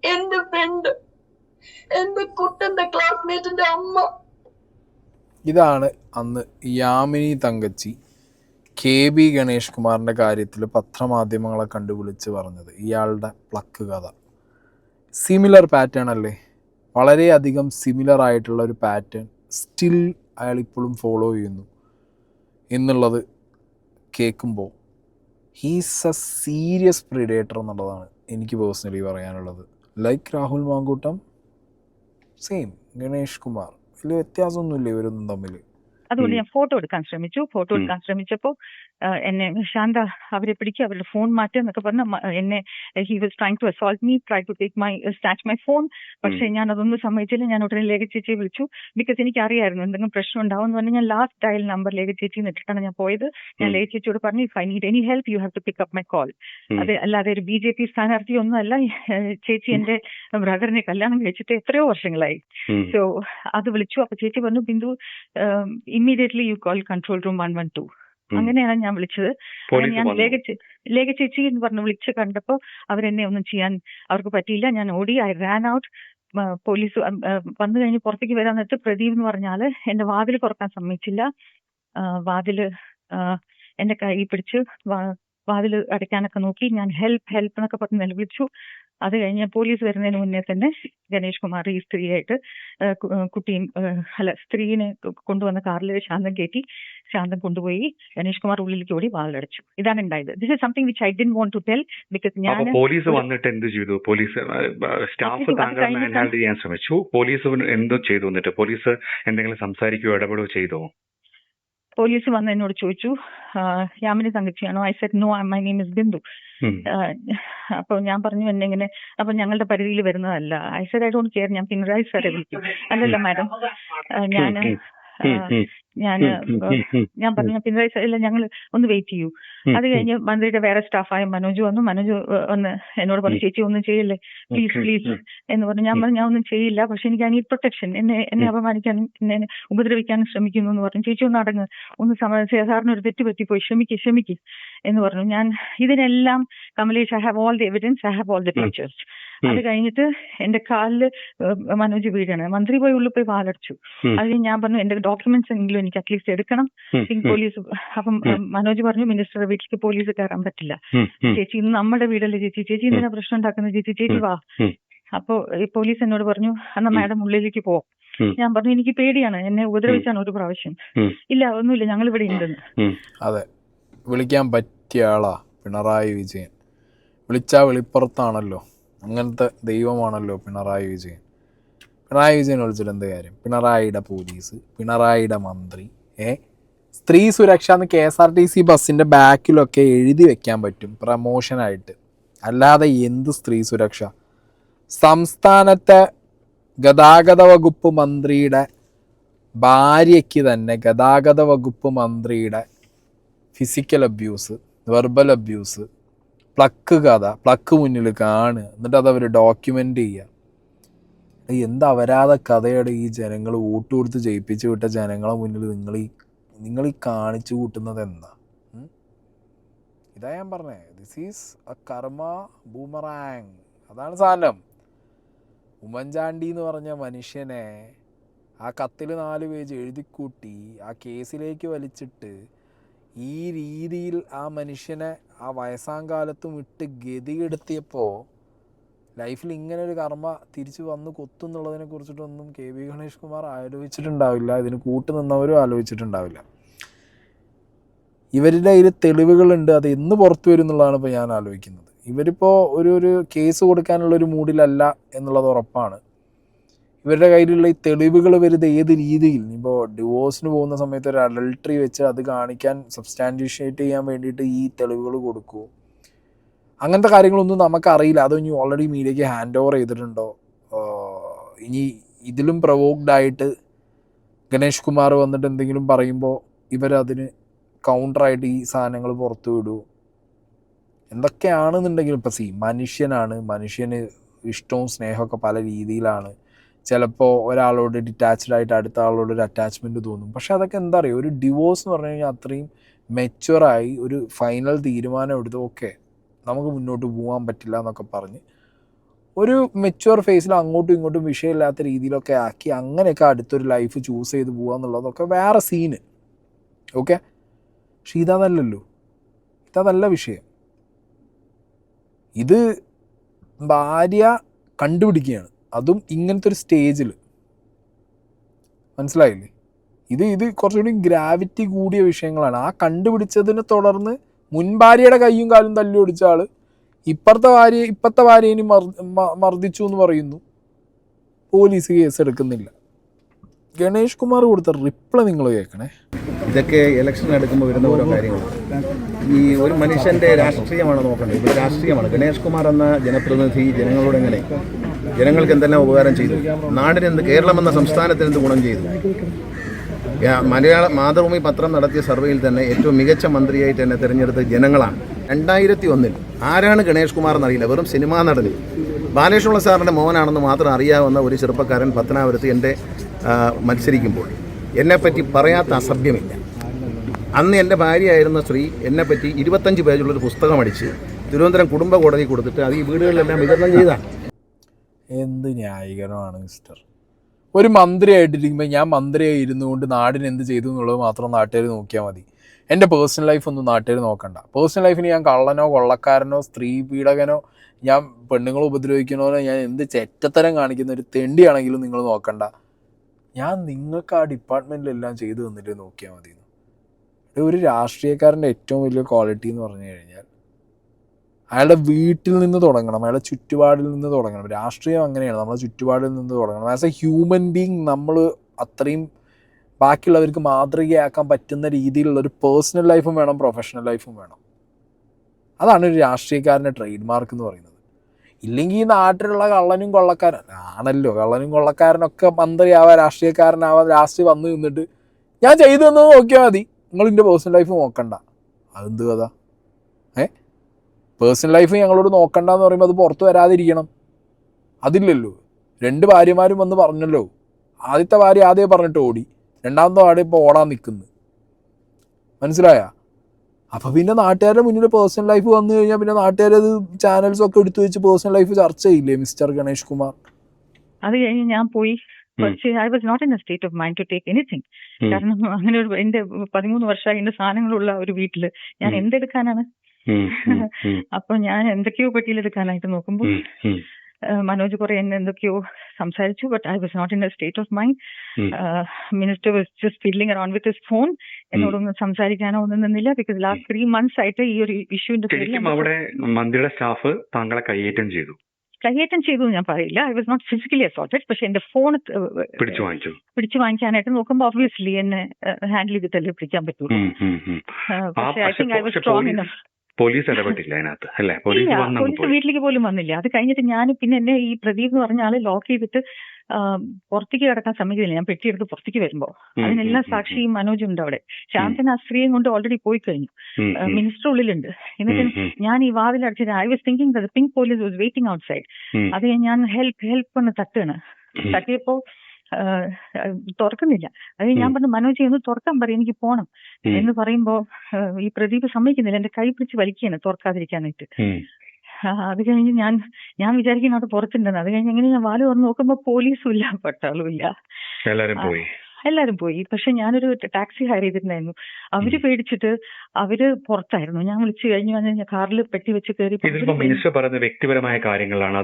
എന്റെ ഫ്രണ്ട്, എന്റെ കുട്ടന്റെ ക്ലാസ്മേറ്റിന്റെ അമ്മ. ഇതാണ് അന്ന് യാമിനി തങ്കച്ചി KB ഗണേഷ് കുമാറിൻ്റെ കാര്യത്തിൽ പത്രമാധ്യമങ്ങളെ കണ്ടുവിളിച്ച് പറഞ്ഞത്. ഇയാളുടെ പ്ലക്ക് കഥ സിമിലർ പാറ്റേൺ അല്ലേ? വളരെയധികം സിമിലർ ആയിട്ടുള്ള ഒരു പാറ്റേൺ സ്റ്റിൽ അയാൾ ഇപ്പോഴും ഫോളോ ചെയ്യുന്നു എന്നുള്ളത് കേൾക്കുമ്പോൾ ഹീസ് എ സീരിയസ് പ്രിഡേറ്റർ എന്നുള്ളതാണ് എനിക്ക് പേഴ്സണലി പറയാനുള്ളത്. ലൈക്ക് രാഹുൽ മാങ്കൂട്ടം, സെയിം ഗണേഷ് കുമാർ, വലിയ വ്യത്യാസമൊന്നുമില്ല ഇവരൊന്നും തമ്മിൽ. അതുകൊണ്ട് ഞാൻ ഫോട്ടോ എടുക്കാൻ ശ്രമിച്ചപ്പോൾ എന്നെ ശാന്ത അവരെ പിടിക്കുക, അവരുടെ ഫോൺ മാറ്റുക എന്നൊക്കെ പറഞ്ഞ എന്നെ he was trying to assault me, try to take snatch my phone. പക്ഷേ ഞാൻ അതൊന്നും സമ്മതിച്ചില്ല. ഞാൻ ഉടനെ ലേഖ ചേച്ചിയെ വിളിച്ചു. ബിക്കോസ് എനിക്ക് അറിയായിരുന്നു എന്തെങ്കിലും പ്രശ്നം ഉണ്ടാവും എന്ന് പറഞ്ഞാൽ ഞാൻ ലാസ്റ്റ് ഡയൽ നമ്പർ ലേഖ ചേച്ചി എന്നിട്ടാണ് ഞാൻ പോയത്. ഞാൻ ലേഖ ചേച്ചിയോട് പറഞ്ഞു, if I need any help you have to pick up my call. അത് അല്ലാതെ ഒരു BJP സ്ഥാനാർത്ഥി ഒന്നും അല്ല. ചേച്ചി എന്റെ ബ്രദറിനെ കല്യാണം കഴിച്ചിട്ട് എത്രയോ വർഷങ്ങളായി. സോ അത് വിളിച്ചു. അപ്പൊ ചേച്ചി പറഞ്ഞു, Bindu immediately you call control room 112. അങ്ങനെയാണ് ഞാൻ വിളിച്ചത്. ഞാൻ ലേഖ ചേച്ചി എന്ന് പറഞ്ഞ് വിളിച്ച് കണ്ടപ്പോൾ അവരെന്നെ ഒന്നും ചെയ്യാൻ അവർക്ക് പറ്റിയില്ല. ഞാൻ ഓടി. I Rann out. പോലീസ് വന്നു കഴിഞ്ഞ് പുറത്തേക്ക് വരാൻ നേരത്ത് പ്രദീപ് എന്ന് പറഞ്ഞാല് എന്റെ വാതിൽ തുറക്കാൻ സമ്മതിച്ചില്ല. വാതില് എന്റെ കൈ പിടിച്ച് വാതിൽ അടയ്ക്കാനൊക്കെ നോക്കി. ഞാൻ ഹെൽപ്പ് എന്നൊക്കെ പറഞ്ഞ് നിലവിളിച്ചു. അത് കഴിഞ്ഞ് പോലീസ് വരുന്നതിന് മുന്നേ തന്നെ ഗണേഷ് കുമാർ ഈ സ്ത്രീയായിട്ട് സ്ത്രീനെ കൊണ്ടുവന്ന കാറിൽ ശാന്തം കൊണ്ടുപോയി ഗണേഷ് കുമാർ ഉള്ളിലേക്ക് ഓടി വാതിലടച്ചു. ഇതാണ് ഉണ്ടായത്. This is something which I didn't want to tell because ഞാൻ. പോലീസ് വന്നിട്ട് എന്ത് ചെയ്തു? പോലീസ് സ്റ്റാഫ് താങ്കളെ ഹാൻഡിൽ ചെയ്യാൻ ശ്രമിച്ചു. പോലീസ് എന്തോ ചെയ്തു? എന്നിട്ട് പോലീസ് എന്തെങ്കിലും സംസാരിക്കുകയോ ഇടപെടുകയോ ചെയ്തോ? പോലീസ് വന്ന് എന്നോട് ചോദിച്ചു, യാമിനി തങ്കച്ചിയാണോ? I said no, my name is Bindu. അപ്പൊ ഞാൻ പറഞ്ഞു എന്നെങ്ങനെ, അപ്പൊ ഞങ്ങളുടെ പരിധിയിൽ വരുന്നതല്ല. I said I don't care, ഞാൻ പിണറായി സാറെ വിളിക്കും. അല്ലല്ല മാഡം, ഞാൻ പറഞ്ഞു പിണറായി സാർ ഇല്ല, ഞങ്ങൾ ഒന്ന് വെയിറ്റ് ചെയ്യൂ. അത് കഴിഞ്ഞ് മന്ത്രിയുടെ വേറെ സ്റ്റാഫായ മനോജ് വന്നു. മനോജ് വന്ന് എന്നോട് പറഞ്ഞു, ചേച്ചി ഒന്നും ചെയ്യില്ലേ പ്ലീസ് എന്ന് പറഞ്ഞു. ഞാൻ പറഞ്ഞു, ഞാൻ ഒന്നും ചെയ്യില്ല, പക്ഷെ എനിക്ക് നീഡ് പ്രൊട്ടക്ഷൻ, എന്നെ അപമാനിക്കാൻ, എന്നെ ഉപദ്രവിക്കാൻ ശ്രമിക്കുന്നു എന്ന് പറഞ്ഞു. ചേച്ചി ഒന്ന് അടങ്ങ്, ഒന്ന് സാറിന് ഒരു തെറ്റ് പറ്റിപ്പോയി, ക്ഷമിക്ക് എന്ന് പറഞ്ഞു. ഞാൻ ഇതിനെല്ലാം Kamlesh, I have all the evidence, I have all the pictures. അത് കഴിഞ്ഞിട്ട് എന്റെ കാലില് മനോജ് വീഴാണ്. മന്ത്രി പോയി ഉള്ളിൽ പോയി വാലടിച്ചു. അത് കഴിഞ്ഞ് ഞാൻ പറഞ്ഞു എന്റെ ഡോക്യുമെന്റ്സ് എങ്കിലും എനിക്ക് അറ്റ്ലീസ്റ്റ് എടുക്കണം. പോലീസ് അപ്പം മനോജ് പറഞ്ഞു മിനിസ്റ്ററുടെ വീട്ടിലേക്ക് പോലീസ് കയറാൻ പറ്റില്ല. ചേച്ചി ഇന്ന് നമ്മുടെ വീടല്ലേ ചേച്ചി, ചേച്ചി എന്തിനാ പ്രശ്നം ഉണ്ടാക്കുന്നത്, ചേച്ചി വാ. അപ്പൊ പോലീസ് എന്നോട് പറഞ്ഞു എന്നാ മാഡം ഉള്ളിലേക്ക് പോ. ഞാൻ പറഞ്ഞു എനിക്ക് പേടിയാണ്, എന്നെ ഉപദ്രവിച്ചാണ് ഒരു പ്രാവശ്യം. ഇല്ല ഒന്നുമില്ല, ഞങ്ങൾ ഇവിടെ ഉണ്ടെന്ന്. അതെ, വിളിക്കാൻ പറ്റിയ ആളാ പിണറായി വിജയൻ. വിളിച്ചാൽ വെളിപ്പുറത്താണല്ലോ, അങ്ങനത്തെ ദൈവമാണല്ലോ പിണറായി വിജയൻ. പിണറായി വിജയൻ വിളിച്ചിട്ട് എന്ത് കാര്യം? പിണറായിയുടെ പോലീസ്, പിണറായിയുടെ മന്ത്രി, സ്ത്രീ സുരക്ഷ എന്ന് KSRTC ബസ്സിൻ്റെ ബാക്കിലൊക്കെ എഴുതി വെക്കാൻ പറ്റും പ്രമോഷനായിട്ട്. അല്ലാതെ എന്ത് സ്ത്രീ സുരക്ഷ? സംസ്ഥാനത്തെ ഗതാഗത വകുപ്പ് മന്ത്രിയുടെ ഭാര്യയ്ക്ക് തന്നെ ഗതാഗത വകുപ്പ് മന്ത്രിയുടെ physical abuse, verbal abuse, pluck മുന്നിൽ കാണുക, എന്നിട്ട് അതവർ ഡോക്യുമെൻ്റ് ചെയ്യുക. എന്ത് അപരാധ കഥയുടെ ഈ ജനങ്ങൾ വോട്ട് കൊടുത്ത് ജയിപ്പിച്ച് വിട്ട ജനങ്ങളെ മുന്നിൽ നിങ്ങൾ ഈ കാണിച്ചു കൂട്ടുന്നത് എന്താ? ഇതാ ഞാൻ പറഞ്ഞേ, ദിസ് ഈസ് എ കർമ്മ ബൂമറാങ്. അതാണ് സാധനം. ഉമ്മൻചാണ്ടി എന്ന് പറഞ്ഞ മനുഷ്യനെ ആ കത്തിൽ 4 പേജ് എഴുതിക്കൂട്ടി ആ കേസിലേക്ക് വലിച്ചിട്ട് ഈ രീതിയിൽ ആ മനുഷ്യനെ ആ വയസ്സാം കാലത്തും ഇട്ട് ഗതികെടുത്തിയപ്പോൾ ലൈഫിൽ ഇങ്ങനെ ഒരു കർമ്മ തിരിച്ചു വന്ന് കൊത്തുന്നുള്ളതിനെ കുറിച്ചിട്ടൊന്നും KB ഗണേഷ് കുമാർ ആലോചിച്ചിട്ടുണ്ടാവില്ല. ഇതിന് കൂട്ടുനിന്നവരും ആലോചിച്ചിട്ടുണ്ടാവില്ല. ഇവരുടെ കയ്യിൽ തെളിവുകളുണ്ട്, അത് എന്ന് പുറത്തു വരും എന്നുള്ളതാണ് ഇപ്പോൾ ഞാൻ ആലോചിക്കുന്നത്. ഇവരിപ്പോൾ ഒരു കേസ് കൊടുക്കാനുള്ളൊരു മൂഡിലല്ല എന്നുള്ളത് ഉറപ്പാണ്. ഇവരുടെ കയ്യിലുള്ള ഈ തെളിവുകൾ വരുന്നത് ഏത് രീതിയിൽ, ഇപ്പോൾ ഡിവോഴ്സിന് പോകുന്ന സമയത്ത് ഒരു അഡൾട്ടറി വെച്ച് അത് കാണിക്കാൻ സബ്സ്റ്റാൻഷ്യേറ്റ് ചെയ്യാൻ വേണ്ടിയിട്ട് ഈ തെളിവുകൾ കൊടുക്കൂ, അങ്ങനത്തെ കാര്യങ്ങളൊന്നും നമുക്കറിയില്ല. അതോ ഇനി ഓൾറെഡി മീഡിയയ്ക്ക് ഹാൻഡ് ഓവർ ചെയ്തിട്ടുണ്ടോ, ഇനി ഇതിലും പ്രൊവോക്ഡ് ഗണേഷ് കുമാർ വന്നിട്ട് എന്തെങ്കിലും പറയുമ്പോൾ ഇവരതിന് കൗണ്ടറായിട്ട് ഈ സാധനങ്ങൾ പുറത്തു വിടൂ, എന്തൊക്കെയാണെന്നുണ്ടെങ്കിലും. ഇപ്പം മനുഷ്യന് ഇഷ്ടവും സ്നേഹമൊക്കെ പല രീതിയിലാണ്. ചിലപ്പോൾ ഒരാളോട് ഡിറ്റാച്ച്ഡ് ആയിട്ട് അടുത്ത ആളോട് ഒരു അറ്റാച്ച്മെൻറ്റ് തോന്നും. പക്ഷെ അതൊക്കെ എന്താ പറയുക, ഒരു ഡിവോഴ്സ് എന്ന് പറഞ്ഞു കഴിഞ്ഞാൽ അത്രയും മെച്യൂറായി ഒരു ഫൈനൽ തീരുമാനം എടുത്ത് ഓക്കെ നമുക്ക് മുന്നോട്ട് പോകാൻ പറ്റില്ല എന്നൊക്കെ പറഞ്ഞ് ഒരു മെച്യൂർ ഫേസിൽ അങ്ങോട്ടും ഇങ്ങോട്ടും വിഷയമില്ലാത്ത രീതിയിലൊക്കെ ആക്കി അങ്ങനെയൊക്കെ അടുത്തൊരു ലൈഫ് ചൂസ് ചെയ്ത് പോകുക എന്നുള്ളതൊക്കെ വേറെ സീന്. ഓക്കെ, പക്ഷെ ഇതല്ല വിഷയം. ഇത് ഭാര്യ കണ്ടുപിടിക്കുകയാണ്, അതും ഇങ്ങനത്തെ ഒരു സ്റ്റേജിൽ. മനസ്സിലായില്ലേ? ഇത് കുറച്ചുകൂടി ഗ്രാവിറ്റി കൂടിയ വിഷയങ്ങളാണ്. ആ കണ്ടുപിടിച്ചതിനെ തുടർന്ന് മുൻ ഭാര്യയുടെ കയ്യും കാലും തല്ലി ഒടിച്ച ആൾ ഇപ്പത്തെ ഭാര്യയെ മർദ്ദിച്ചു എന്ന് പറയുന്നു, പോലീസ് കേസ് എടുക്കുന്നില്ല. ഗണേഷ് കുമാർ കൊടുത്ത റിപ്ലൈ നിങ്ങൾ കേൾക്കണേ. ഇതൊക്കെ ഇലക്ഷൻ എടുക്കുമ്പോൾ വരുന്ന ഓരോ കാര്യങ്ങൾ. ഈ ഒരു മനുഷ്യൻ്റെ രാഷ്ട്രീയമാണ് നോക്കേണ്ടത്, ഇവിടെ രാഷ്ട്രീയമാണ്. ഗണേഷ് കുമാർ എന്ന ജനപ്രതിനിധി ജനങ്ങളോട് എങ്ങനെ, ജനങ്ങൾക്ക് എന്തെല്ലാം ഉപകാരം ചെയ്തു, നാടിനെന്ത്, കേരളം എന്ന സംസ്ഥാനത്തിന് എന്ത് ഗുണം ചെയ്തു. മാതൃഭൂമി പത്രം നടത്തിയ സർവേയിൽ തന്നെ ഏറ്റവും മികച്ച മന്ത്രിയായിട്ട് എന്നെ തിരഞ്ഞെടുത്ത ജനങ്ങളാണ്. 2001 ആരാണ് ഗണേഷ് കുമാർ എന്നറിയില്ല, വെറും സിനിമാ നടൻ ബാലകൃഷ്ണ സാറിൻ്റെ മോനാണെന്ന് മാത്രം അറിയാവുന്ന ഒരു ചെറുപ്പക്കാരൻ പത്തനാപുരത്ത് എൻ്റെ മത്സരിക്കുമ്പോൾ എന്നെപ്പറ്റി പറയാത്ത അസഭ്യമില്ല. അന്ന് എൻ്റെ ഭാര്യയായിരുന്ന സ്ത്രീ എന്നെപ്പറ്റി 25 പേജുള്ളൊരു പുസ്തകം അടിച്ച് തിരുവനന്തപുരം കുടുംബ കോടതി കൊടുത്തിട്ട് അത് ഈ വീടുകളിലെല്ലാം വിതരണം ചെയ്താണ്. എന്ത് ന്യായീകരണമാണ് മിസ്റ്റർ? ഒരു മന്ത്രിയായിട്ടിരിക്കുമ്പോൾ ഞാൻ മന്ത്രിയായി ഇരുന്നുകൊണ്ട് നാടിന് എന്ത് ചെയ്തു എന്നുള്ളത് മാത്രം നാട്ടുകാർ നോക്കിയാൽ മതി. എൻ്റെ പേഴ്സണൽ ലൈഫ് ഒന്നും നാട്ടുകാർ നോക്കണ്ട. പേഴ്സണൽ ലൈഫിന് ഞാൻ കള്ളനോ കൊള്ളക്കാരനോ സ്ത്രീ പീഡകനോ ഞാൻ പെണ്ണുങ്ങളെ ഉപദ്രവിക്കണോ ഞാൻ എന്ത് ചെറ്റത്തരം കാണിക്കുന്ന ഒരു തെണ്ടിയാണെങ്കിലും നിങ്ങൾ നോക്കണ്ട. ഞാൻ നിങ്ങൾക്ക് ആ ഡിപ്പാർട്ട്മെൻറ്റിലെല്ലാം ചെയ്തു തന്നിട്ട് നോക്കിയാൽ മതി. ഒരു രാഷ്ട്രീയക്കാരൻ്റെ ഏറ്റവും വലിയ ക്വാളിറ്റി എന്ന് പറഞ്ഞു കഴിഞ്ഞാൽ അയാളുടെ വീട്ടിൽ നിന്ന് തുടങ്ങണം, അയാളുടെ ചുറ്റുപാടിൽ നിന്ന് തുടങ്ങണം. രാഷ്ട്രീയം അങ്ങനെയാണ്, നമ്മളെ ചുറ്റുപാടിൽ നിന്ന് തുടങ്ങണം. ആസ് എ ഹ്യൂമൻ ബീങ് നമ്മൾ അത്രയും ബാക്കിയുള്ളവർക്ക് മാതൃകയാക്കാൻ പറ്റുന്ന രീതിയിലുള്ളൊരു പേഴ്സണൽ ലൈഫും വേണം, പ്രൊഫഷണൽ ലൈഫും വേണം. അതാണ് ഒരു രാഷ്ട്രീയക്കാരൻ്റെ ട്രേഡ് മാർക്ക് എന്ന് പറയുന്നത്. ഇല്ലെങ്കിൽ ഈ നാട്ടിലുള്ള കള്ളനും കൊള്ളക്കാരൻ ആണല്ലോ, കള്ളനും കൊള്ളക്കാരനൊക്കെ മന്ത്രിയാവാൻ രാഷ്ട്രീയക്കാരനാവാൻ രാഷ്ട്രീയം വന്നു നിന്നിട്ട് ഞാൻ ചെയ്തു തന്നത് നോക്കിയാൽ മതി, നിങ്ങൾ എൻ്റെ പേഴ്സണൽ ലൈഫ് നോക്കണ്ട. അതെന്ത് കഥ? പേഴ്സണൽ ലൈഫ് ഞങ്ങളോട് നോക്കണ്ട എന്ന് പറയുമ്പോൾ അത് പുറത്ത് വരാതിരിക്കണം. അതില്ലല്ലോ. 2 ഭാര്യമാരും വന്ന് പറഞ്ഞല്ലോ. ആദ്യത്തെ ഭാര്യ ആദ്യം പറഞ്ഞിട്ട് ഓടി, രണ്ടാമത്തെ ഭാര്യ ഇപ്പോൾ ഓടാൻ നിൽക്കുന്നു. മനസ്സിലായ? അപ്പോൾ പിന്നെ നാട്ടുകാരുടെ മുന്നിൽ പേഴ്സണൽ ലൈഫ് വന്നു കഴിഞ്ഞാൽ പിന്നെ നാട്ടുകാരത് ചാനൽസ് ഒക്കെ എടുത്തു വെച്ച് പേഴ്സണൽ ലൈഫ് ചർച്ച ചെയ്യില്ലേ മിസ്റ്റർ ഗണേഷ് കുമാർ? അത് കഴിഞ്ഞ് ഞാൻ പോയി. പക്ഷേ I was not in a state of mind to take anything. കാരണം അങ്ങനെ ഒരു എന്റെ 13 വർഷമായി എന്റെ സാധനങ്ങളുള്ള ഒരു വീട്ടില് ഞാൻ എന്തെടുക്കാനാണ്? അപ്പൊ ഞാൻ എന്തൊക്കെയോ പെട്ടിയിലെടുക്കാനായിട്ട് നോക്കുമ്പോൾ മനോജ് കുറെ എന്നെ എന്തൊക്കെയോ സംസാരിച്ചു. But I was not in a state of mind. Minister was just feeling around with his phone. എന്നോടൊന്നും സംസാരിക്കാനോ ഒന്നും നിന്നില്ല. ബിക്കോസ് ലാസ്റ്റ് 3 months ആയിട്ട് ഈ ഒരു ഇഷ്യൂന്റെ പേരിൽ അവിടെ മന്ത്രിയുടെ സ്റ്റാഫ് താങ്കളെ കൈയേറ്റം ചെയ്തു ഞാൻ പറയില്ല. I was not physically assaulted. പക്ഷെ എന്റെ ഫോൺ പിടിച്ചു വാങ്ങിക്കാനായിട്ട് നോക്കുമ്പോൾ ഒബ്വിയസ്ലി എന്നെ ഹാൻഡിൽ ചെയ്തിട്ടല്ലേ പിടിക്കാൻ പറ്റുള്ളൂ. പക്ഷെ I think I was strong enough. Police ഇടപെട്ടില്ല അതിനകത്ത് അല്ലേ? പോലീസ് വീട്ടിലേക്ക് പോലും വന്നില്ല. അത് കഴിഞ്ഞിട്ട് ഞാൻ പിന്നെ എന്നെ ഈ പ്രദീപ് എന്ന് പറഞ്ഞ ആള് ലോക്ക് ചെയ്തിട്ട് പുറത്തേക്ക് കിടക്കാൻ സമ്മതിക്കില്ല. ഞാൻ പെട്ടിയെടുത്ത് പുറത്തേക്ക് വരുമ്പോ അതിനെല്ലാം സാക്ഷിയും മനോജും ഉണ്ട് അവിടെ. ശാന്തൻ ആ സ്ത്രീയും കൊണ്ട് ഓൾറെഡി പോയി കഴിഞ്ഞു. മിനിസ്റ്റർ ഉള്ളിലുണ്ട്. എന്നിട്ട് ഞാൻ ഈ വാതിൽ അടച്ചിട്ട് I was thinking pink police was waiting out side. അത് ഞാൻ ഹെൽപ്പ് എന്ന് തട്ടിയപ്പോ തുറക്കുന്നില്ല. അത് ഞാൻ പറഞ്ഞു മനോജ് ഒന്ന് തുറക്കാൻ പറയും, എനിക്ക് പോണം എന്ന് പറയുമ്പോ ഈ പ്രദീപ് സമ്മതിക്കുന്നില്ല. എന്റെ കൈ പിടിച്ച് വലിക്കുകയാണ് തുറക്കാതിരിക്കാനായിട്ട്. അത് കഴിഞ്ഞ് ഞാൻ വിചാരിക്കുന്ന അവിടെ പുറത്തുണ്ടെന്ന്. അത് കഴിഞ്ഞ് എങ്ങനെ ഞാൻ വാല് തുറന്ന് നോക്കുമ്പോ പോലീസും ഇല്ല, പട്ടാളും ഇല്ല, എല്ലാരും പോയി. പക്ഷെ ഞാനൊരു ടാക്സി ഹയർ ചെയ്തിട്ടുണ്ടായിരുന്നു. അവര് പേടിച്ചിട്ട് അവര് പുറത്തായിരുന്നു. ഞാൻ വിളിച്ചു കഴിഞ്ഞു കാറിൽ പെട്ടി വെച്ച് കയറി. വ്യക്തിപരമായ കാര്യങ്ങളാണ്,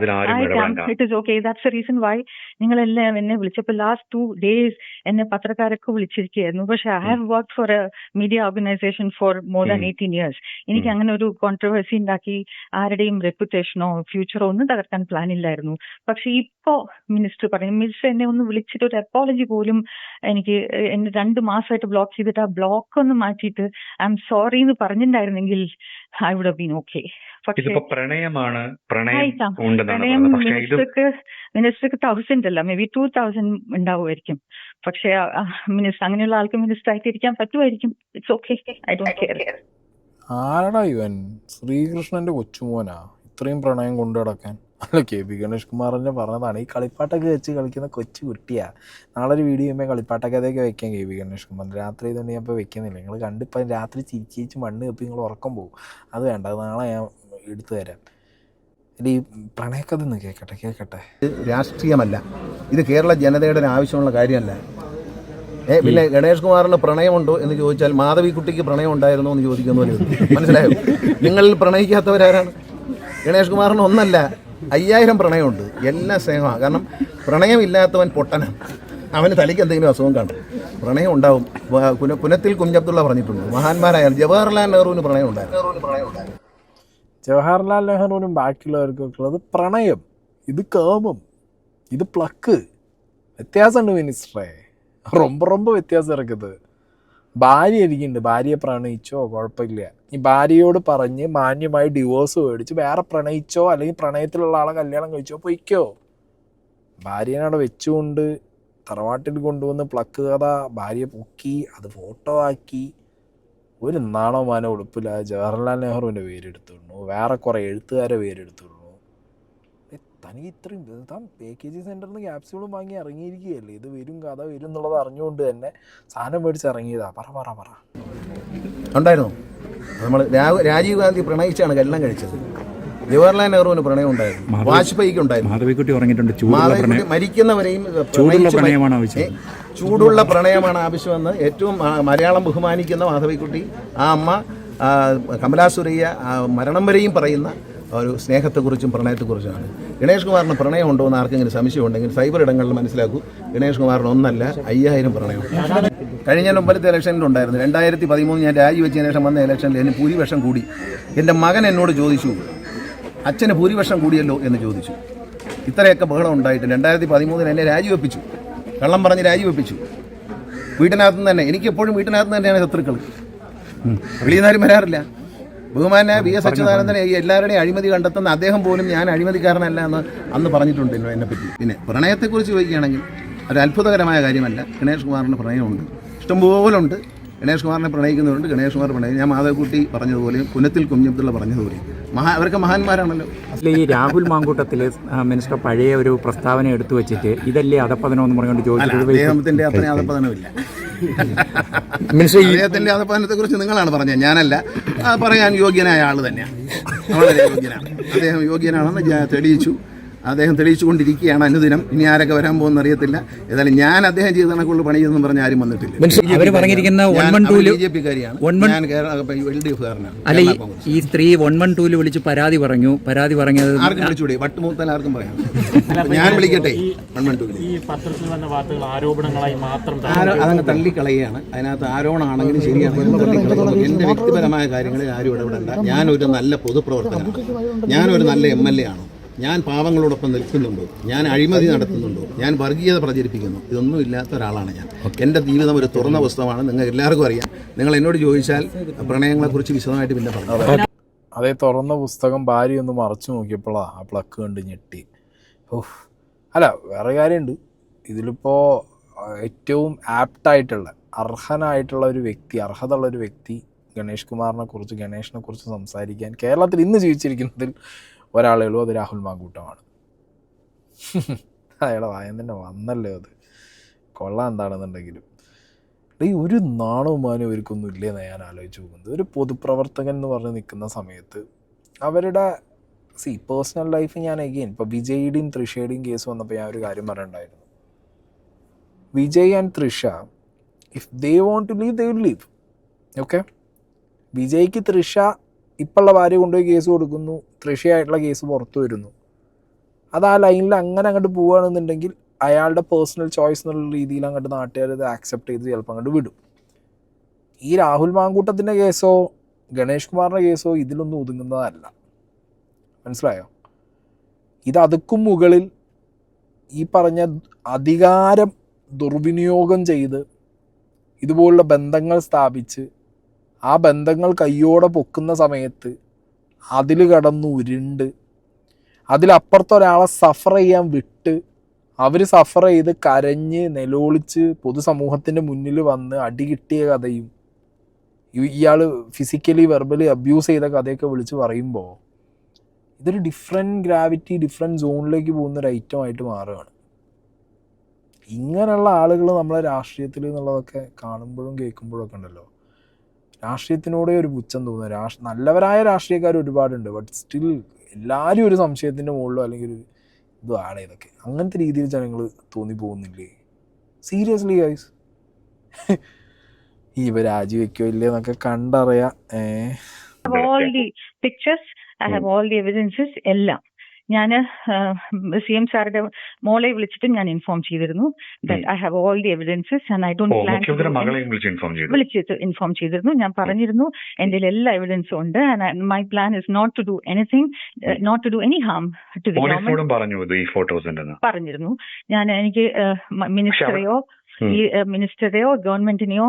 it is okay. That's the reason why നിങ്ങളെല്ലാം എന്നെ വിളിച്ചപ്പോൾ ലാസ്റ്റ് 2 days എന്നെ പത്രക്കാരൊക്കെ വിളിച്ചിരിക്കുകയായിരുന്നു. പക്ഷെ I have work for A media organisation for more than 18 years. എനിക്ക് അങ്ങനെ ഒരു കോൺട്രവേഴ്സി ഉണ്ടാക്കി ആരുടെയും റെപ്യൂട്ടേഷനോ ഫ്യൂച്ചറോ ഒന്നും തകർക്കാൻ പ്ലാൻ ഇല്ലായിരുന്നു. പക്ഷെ ഇപ്പോ മിനിസ്റ്റർ എന്നെ ഒന്ന് വിളിച്ചിട്ട് ഒരു അപ്പോളജി പോലും എനിക്ക് എന്നെ 2 മാസമായിട്ട് ബ്ലോക്ക് ചെയ്തിട്ട് ആ ബ്ലോക്ക് ഒന്ന് മാറ്റിയിട്ട് ഐ എം സോറി എന്ന് പറഞ്ഞിട്ടുണ്ടായിരുന്നെങ്കിൽ I would have been okay. പക്ഷേ പ്രണയം മിനിസ്റ്റർക്ക് 1000 അല്ല, മേ ബി 2000 ഉണ്ടാവുമായിരിക്കും. പക്ഷെ മിനിസ്റ്റർ അങ്ങനെയുള്ള ആൾക്ക് മിനിസ്റ്റർ ആയിട്ട് ഇരിക്കാൻ പറ്റുമായിരിക്കും. It's okay, I don't care. ആരടാ ഇവൻ? ശ്രീകൃഷ്ണന്റെ കൊച്ചുമോനാ ഇത്രയും പ്രണയം കൊണ്ടു നടക്കാൻ? അല്ല, KB ഗണേഷ് കുമാർ തന്നെ പറഞ്ഞതാണ്. ഈ കളിപ്പാട്ടൊക്കെ വെച്ച് കളിക്കുന്ന കൊച്ചു കുട്ടിയാ. നാളെ ഒരു വീഡിയോ ചെയ്യുമ്പോൾ കളിപ്പാട്ടൊക്കെ വെക്കാം KB ഗണേഷ് കുമാർ. രാത്രി ഇതുകൊണ്ട് ഞാൻ ഇപ്പോൾ വെക്കുന്നില്ല. നിങ്ങൾ കണ്ടിപ്പോൾ രാത്രി ചിരിച്ച് മണ്ണ് കപ്പി നിങ്ങൾ ഉറക്കം പോകും. അത് വേണ്ട, അത് നാളെ ഞാൻ എടുത്തു തരാം. ഈ പ്രണയക്കഥ ഒന്ന് കേൾക്കട്ടെ. രാഷ്ട്രീയമല്ല ഇത്, കേരള ജനതയുടെ ഒരു ആവശ്യമുള്ള കാര്യമല്ല. പിന്നെ ഗണേഷ് കുമാറിന് പ്രണയമുണ്ടോ എന്ന് ചോദിച്ചാൽ മാധവിക്കുട്ടിക്ക് പ്രണയം ഉണ്ടായിരുന്നോ എന്ന് ചോദിക്കുന്ന പോലെ. മനസ്സിലായോ? നിങ്ങളിൽ പ്രണയിക്കാത്തവരാരാണ്? ഗണേഷ് കുമാറിന് 1 അല്ല 5000 പ്രണയമുണ്ട്. എല്ലാം സ്നേഹമാണ്. കാരണം പ്രണയമില്ലാത്തവൻ പൊട്ടനാണ്. അവന് തലയ്ക്ക് എന്തെങ്കിലും അസുഖം കാണും. പ്രണയം ഉണ്ടാവും. പുനത്തിൽ കുഞ്ഞബ്ദുള്ള പറഞ്ഞിട്ടുണ്ട്, മഹാന്മാരായ ജവഹർലാൽ നെഹ്റുവിന് പ്രണയം ഉണ്ടായിരുന്നു. ജവഹർലാൽ നെഹ്റുവിനും ബാക്കിയുള്ളവർക്കൊക്കെ ഉള്ളത് പ്രണയം. ഇത് കാമം, ഇത് പ്ലക്ക്. വ്യത്യാസമുണ്ട് മിനിസ്റ്ററെ, ரொம்ப വ്യത്യാസം ഇറക്കുന്നത്. ഭാര്യ ഇരിക്കുന്നുണ്ട്, ഭാര്യയെ പ്രണയിച്ചോ കുഴപ്പമില്ല. ഈ ഭാര്യയോട് പറഞ്ഞ് മാന്യമായി ഡിവോഴ്സ് മേടിച്ച് വേറെ പ്രണയിച്ചോ അല്ലെങ്കിൽ പ്രണയത്തിലുള്ള ആളെ കല്യാണം കഴിച്ചോ പൊയ്ക്കോ. ഭാര്യനെ അവിടെ വെച്ചുകൊണ്ട് തറവാട്ടിൽ കൊണ്ടുവന്ന് പ്ലക്ക് കഥ ഭാര്യ പൊക്കി അത് ഫോട്ടോ ആക്കി ഒരു നാണോ മാനോ ഉടുപ്പില്ല. ജവഹർലാൽ നെഹ്റുവിൻ്റെ പേരെടുത്തുള്ളൂ, വേറെ കുറേ എഴുത്തുകാരെ പേരെടുത്തുള്ളൂ. തനിക്ക് ഇത്രയും താൻ PKG സെൻറ്ററിൽ നിന്ന് ക്യാപ്സ്യൂളും വാങ്ങി ഇറങ്ങിയിരിക്കുകയല്ലേ. ഇത് വരും, കഥ വരും എന്നുള്ളത് അറിഞ്ഞുകൊണ്ട് തന്നെ സാധനം മേടിച്ച് ഇറങ്ങിയതാ. പറ ഉണ്ടായിരുന്നു. നമ്മൾ രാജീവ് ഗാന്ധി പ്രണയിച്ചാണ് കല്യാണം കഴിച്ചത്. ജവഹർലാൽ നെഹ്റുവിന് പ്രണയം ഉണ്ടായിരുന്നു, വാജ്പേയിക്ക് ഉണ്ടായിരുന്നു. മാധവിക്കുട്ടി മരിക്കുന്നവരെയും ചൂടുള്ള പ്രണയമാണ് ആവശ്യമെന്ന് ഏറ്റവും മലയാളം ബഹുമാനിക്കുന്ന മാധവിക്കുട്ടി, ആ അമ്മ കമലാസുരയ്യ മരണം വരെയും പറയുന്ന ഒരു സ്നേഹത്തെക്കുറിച്ചും പ്രണയത്തെക്കുറിച്ചുമാണ്. ഗണേഷ് കുമാറിന് പ്രണയമുണ്ടോ എന്ന് ആർക്കെങ്കിലും സംശയമുണ്ടെങ്കിൽ സൈബർ ഇടങ്ങളിൽ മനസ്സിലാക്കൂ. ഗണേഷ് കുമാറിന് 1 അല്ല 5000 പ്രണയം. കഴിഞ്ഞ മുമ്പത്തെ ഇലക്ഷനിലുണ്ടായിരുന്നു. 2013 ഞാൻ രാജിവെച്ചതിന് ശേഷം വന്ന ഇലക്ഷനിൽ എനിക്ക് ഭൂരിപക്ഷം കൂടി. എൻ്റെ മകൻ എന്നോട് ചോദിച്ചു, അച്ഛന് ഭൂരിപക്ഷം കൂടിയല്ലോ എന്ന് ചോദിച്ചു. ഇത്രയൊക്കെ ബഹളം ഉണ്ടായിട്ട് 2013 എന്നെ രാജിവെപ്പിച്ചു. കള്ളം പറഞ്ഞ് രാജിവെപ്പിച്ചു. വീട്ടിനകത്ത് നിന്ന് തന്നെ. എനിക്കെപ്പോഴും വീട്ടിനകത്ത് നിന്ന് തന്നെയാണ് ശത്രുക്കൾ. വെളിയുന്നാരും വരാറില്ല. ബഹുമാന VS അച്യുതാനന്ദൻ എല്ലാവരുടെയും അഴിമതി കണ്ടെത്തുന്ന അദ്ദേഹം പോലും ഞാൻ അഴിമതിക്കാരനല്ല എന്ന് അന്ന് പറഞ്ഞിട്ടുണ്ട് എന്നെപ്പറ്റി. പിന്നെ പ്രണയത്തെക്കുറിച്ച് ചോദിക്കുകയാണെങ്കിൽ ഒരു അത്ഭുതകരമായ കാര്യമല്ല. ഗണേഷ് കുമാറിന് പ്രണയമുണ്ട്, ഇഷ്ടംപോലുണ്ട്. ഗണേഷ് കുമാറിനെ പ്രണയിക്കുന്നവരുണ്ട്. ഗണേഷ് കുമാർ പ്രണയം ഞാൻ മാധവക്കുട്ടി പറഞ്ഞതുപോലെയും പുനത്തിൽ കുഞ്ഞബ്ദുള്ള പറഞ്ഞതുപോലെയും അവരൊക്കെ മഹാന്മാരാണല്ലോ. ഈ രാഹുൽ മാങ്കൂട്ടത്തിൽ മിനിസ്റ്റർ പഴയ ഒരു പ്രസ്താവന എടുത്തു വെച്ചിട്ട് ഇതല്ലേ അധപ്പതനം എന്ന് പറഞ്ഞുകൊണ്ട് ചോദിച്ചത്. അദ്ദേഹത്തിൻ്റെ അത്രയും അധപ്പതനമില്ല. അദ്ദേഹത്തിന്റെ അധപതനത്തെ കുറിച്ച് നിങ്ങളാണ് പറഞ്ഞത്, ഞാനല്ല. പറയാൻ യോഗ്യനായ ആൾ തന്നെയാണ്, വളരെ യോഗ്യനാണ്. അദ്ദേഹം യോഗ്യനാണെന്ന് തെളിയിച്ചു. അദ്ദേഹം തെളിയിച്ചുകൊണ്ടിരിക്കുകയാണ് അനുദിനം. ഇനി ആരൊക്കെ വരാൻ പോകുന്ന അറിയത്തില്ല. ഏതായാലും ഞാൻ അദ്ദേഹം ചെയ്ത കണക്കുള്ള പണി ചെയ്തെന്ന് പറഞ്ഞ ആരും വന്നിട്ടില്ല. BJP-കാരിയാണ്, ഞാൻ LDF-കാരനാണ്. അല്ല, ഈ സ്ത്രീ 112 വിളിച്ച് പരാതി പറഞ്ഞത് ആർക്കും വിളിച്ചൂടെ? വട്ടുമൂത്താൽ ആർക്കും പറയാം. ഞാൻ വിളിക്കട്ടെ 112. ഈ പത്രത്തിൽ വന്ന വാർത്തകൾ ആരോപണങ്ങളായി മാത്രം അതങ്ങ് തള്ളിക്കളയാണ്. അതിനകത്ത് ആരോപണമാണെങ്കിലും ശരിയാണെങ്കിലും തള്ളിക്കളയുന്നു. എൻ്റെ വ്യക്തിപരമായ കാര്യങ്ങളിൽ ആരും ഇടപെടേണ്ട. ഞാനൊരു നല്ല പൊതുപ്രവർത്തകനാണ്, ഞാനൊരു നല്ല MLA ആണ്, ഞാൻ പാവങ്ങളോടൊപ്പം നിൽക്കുന്നുണ്ടോ, ഞാൻ അഴിമതി നടത്തുന്നുണ്ടോ, ഞാൻ വർഗീയത പ്രചരിപ്പിക്കുന്നു, ഇതൊന്നും ഇല്ലാത്ത ഒരാളാണ് ഞാൻ. എൻ്റെ ജീവിതം ഒരു തുറന്ന പുസ്തകമാണ്, നിങ്ങൾക്ക് എല്ലാവർക്കും അറിയാം. നിങ്ങൾ എന്നോട് ചോദിച്ചാൽ പ്രണയങ്ങളെക്കുറിച്ച് വിശദമായിട്ട് പിന്നെ പറഞ്ഞു. അതേ തുറന്ന പുസ്തകം ഭാര്യ ഒന്ന് മറച്ചു നോക്കിയപ്പോഴാണ് ആ പ്ലക്ക് കണ്ട് ഞെട്ടി. ഓഹ്, അല്ല വേറെ കാര്യമുണ്ട്. ഇതിലിപ്പോൾ ഏറ്റവും ആപ്റ്റായിട്ടുള്ള അർഹനായിട്ടുള്ള ഒരു വ്യക്തി, അർഹത ഉള്ള ഒരു വ്യക്തി ഗണേഷിനെ കുറിച്ച് സംസാരിക്കാൻ കേരളത്തിൽ ഇന്ന് ജീവിച്ചിരിക്കുന്നതിൽ ഒരാളേ ഉള്ളൂ, അത് രാഹുൽ മാങ്കൂട്ടമാണ്. അയാളെ വായം തന്നെ വന്നല്ലേ അത്. കൊള്ളാൻ എന്താണെന്നുണ്ടെങ്കിലും ഈ ഒരു നാണവും മാനവും ഇവർക്കൊന്നും ഇല്ലേന്ന് ഞാൻ ആലോചിച്ച് പോകുന്നത്. ഒരു പൊതുപ്രവർത്തകൻ എന്ന് പറഞ്ഞ് നിൽക്കുന്ന സമയത്ത് അവരുടെ പേഴ്സണൽ ലൈഫ് ഞാൻ ഇപ്പോൾ വിജയുടെയും തൃഷയുടെയും കേസ് വന്നപ്പോൾ ഞാൻ ഒരു കാര്യം പറഞ്ഞിട്ടുണ്ടായിരുന്നു. Vijay and Trisha, if they want to leave they will leave. Okay, വിജയ്ക്ക് തൃഷ ഇപ്പോഴുള്ള ഭാര്യ കൊണ്ടുപോയി കേസ് കൊടുക്കുന്നു, തൃഷയായിട്ടുള്ള കേസ് പുറത്തു വരുന്നു. അത് ആ ലൈനിൽ അങ്ങനെ അങ്ങോട്ട് പോവുകയാണെന്നുണ്ടെങ്കിൽ അയാളുടെ പേഴ്സണൽ ചോയ്സ് എന്നുള്ള രീതിയിൽ അങ്ങോട്ട് നാട്ടുകാർ ഇത് ആക്സെപ്റ്റ് ചെയ്ത് ചിലപ്പോൾ അങ്ങോട്ട് വിടും. ഈ രാഹുൽ മാങ്കൂട്ടത്തിൻ്റെ കേസോ ഗണേഷ് കുമാറിൻ്റെ കേസോ ഇതിലൊന്നും ഒതുങ്ങുന്നതല്ല. മനസ്സിലായോ? ഇത് അതുക്കും മുകളിൽ ഈ പറഞ്ഞ അധികാരം ദുർവിനിയോഗം ചെയ്ത് ഇതുപോലുള്ള ബന്ധങ്ങൾ സ്ഥാപിച്ച് ആ ബന്ധങ്ങൾ കയ്യോടെ പൊക്കുന്ന സമയത്ത് അതിൽ കടന്ന് ഉരുണ്ട് അതിലപ്പുറത്തൊരാളെ സഫർ ചെയ്യാൻ വിട്ട് അവർ സഫർ ചെയ്ത് കരഞ്ഞ് നിലവിളിച്ച് പൊതുസമൂഹത്തിൻ്റെ മുന്നിൽ വന്ന് അടി കിട്ടിയ കഥയും ഇയാൾ ഫിസിക്കലി വെർബലി അബ്യൂസ് ചെയ്ത കഥയൊക്കെ വിളിച്ച് പറയുമ്പോൾ ഇതൊരു ഡിഫറെൻറ്റ് സോണിലേക്ക് പോകുന്നൊരു ഐറ്റമായിട്ട് മാറുകയാണ്. ഇങ്ങനെയുള്ള ആളുകൾ നമ്മളെ രാഷ്ട്രീയത്തിൽ എന്നുള്ളതൊക്കെ കാണുമ്പോഴും കേൾക്കുമ്പോഴൊക്കെ ഉണ്ടല്ലോ, രാഷ്ട്രീയത്തിനോടെ ഒരു പുച്ഛം തോന്നുന്നത്. നല്ലവരായ രാഷ്ട്രീയക്കാർ ഒരുപാടുണ്ട്, ബട്ട് സ്റ്റിൽ എല്ലാവരും ഒരു സംശയത്തിൻ്റെ മുകളിലോ അല്ലെങ്കിൽ ഒരു ഇതാണ് ഇതൊക്കെ. അങ്ങനത്തെ രീതിയിൽ ജനങ്ങൾ തോന്നിപ്പോകുന്നില്ലേ? സീരിയസ്ലി ഗൈസ്, ഇവ രാജിവെക്കോ ഇല്ലേ എന്നൊക്കെ കണ്ടറിയാം. all the pictures, I have all the evidences എല്ലാം ഞാൻ CM സാറുടെ മോളെ വിളിച്ചിട്ട് ഞാൻ ഇൻഫോം ചെയ്തിരുന്നു. I have all the evidences and I don't plan to വിളിച്ചിട്ട് ഇൻഫോം ചെയ്തിരുന്നു. ഞാൻ പറഞ്ഞിരുന്നു എൻ്റെ എല്ലാ എവിഡൻസും ഉണ്ട് and my plan is not to do anything, not to do any harm to the government. പറഞ്ഞിരുന്നു. ഞാൻ എനിക്ക് മിനിസ്റ്ററെയോ ഗവൺമെന്റിനെയോ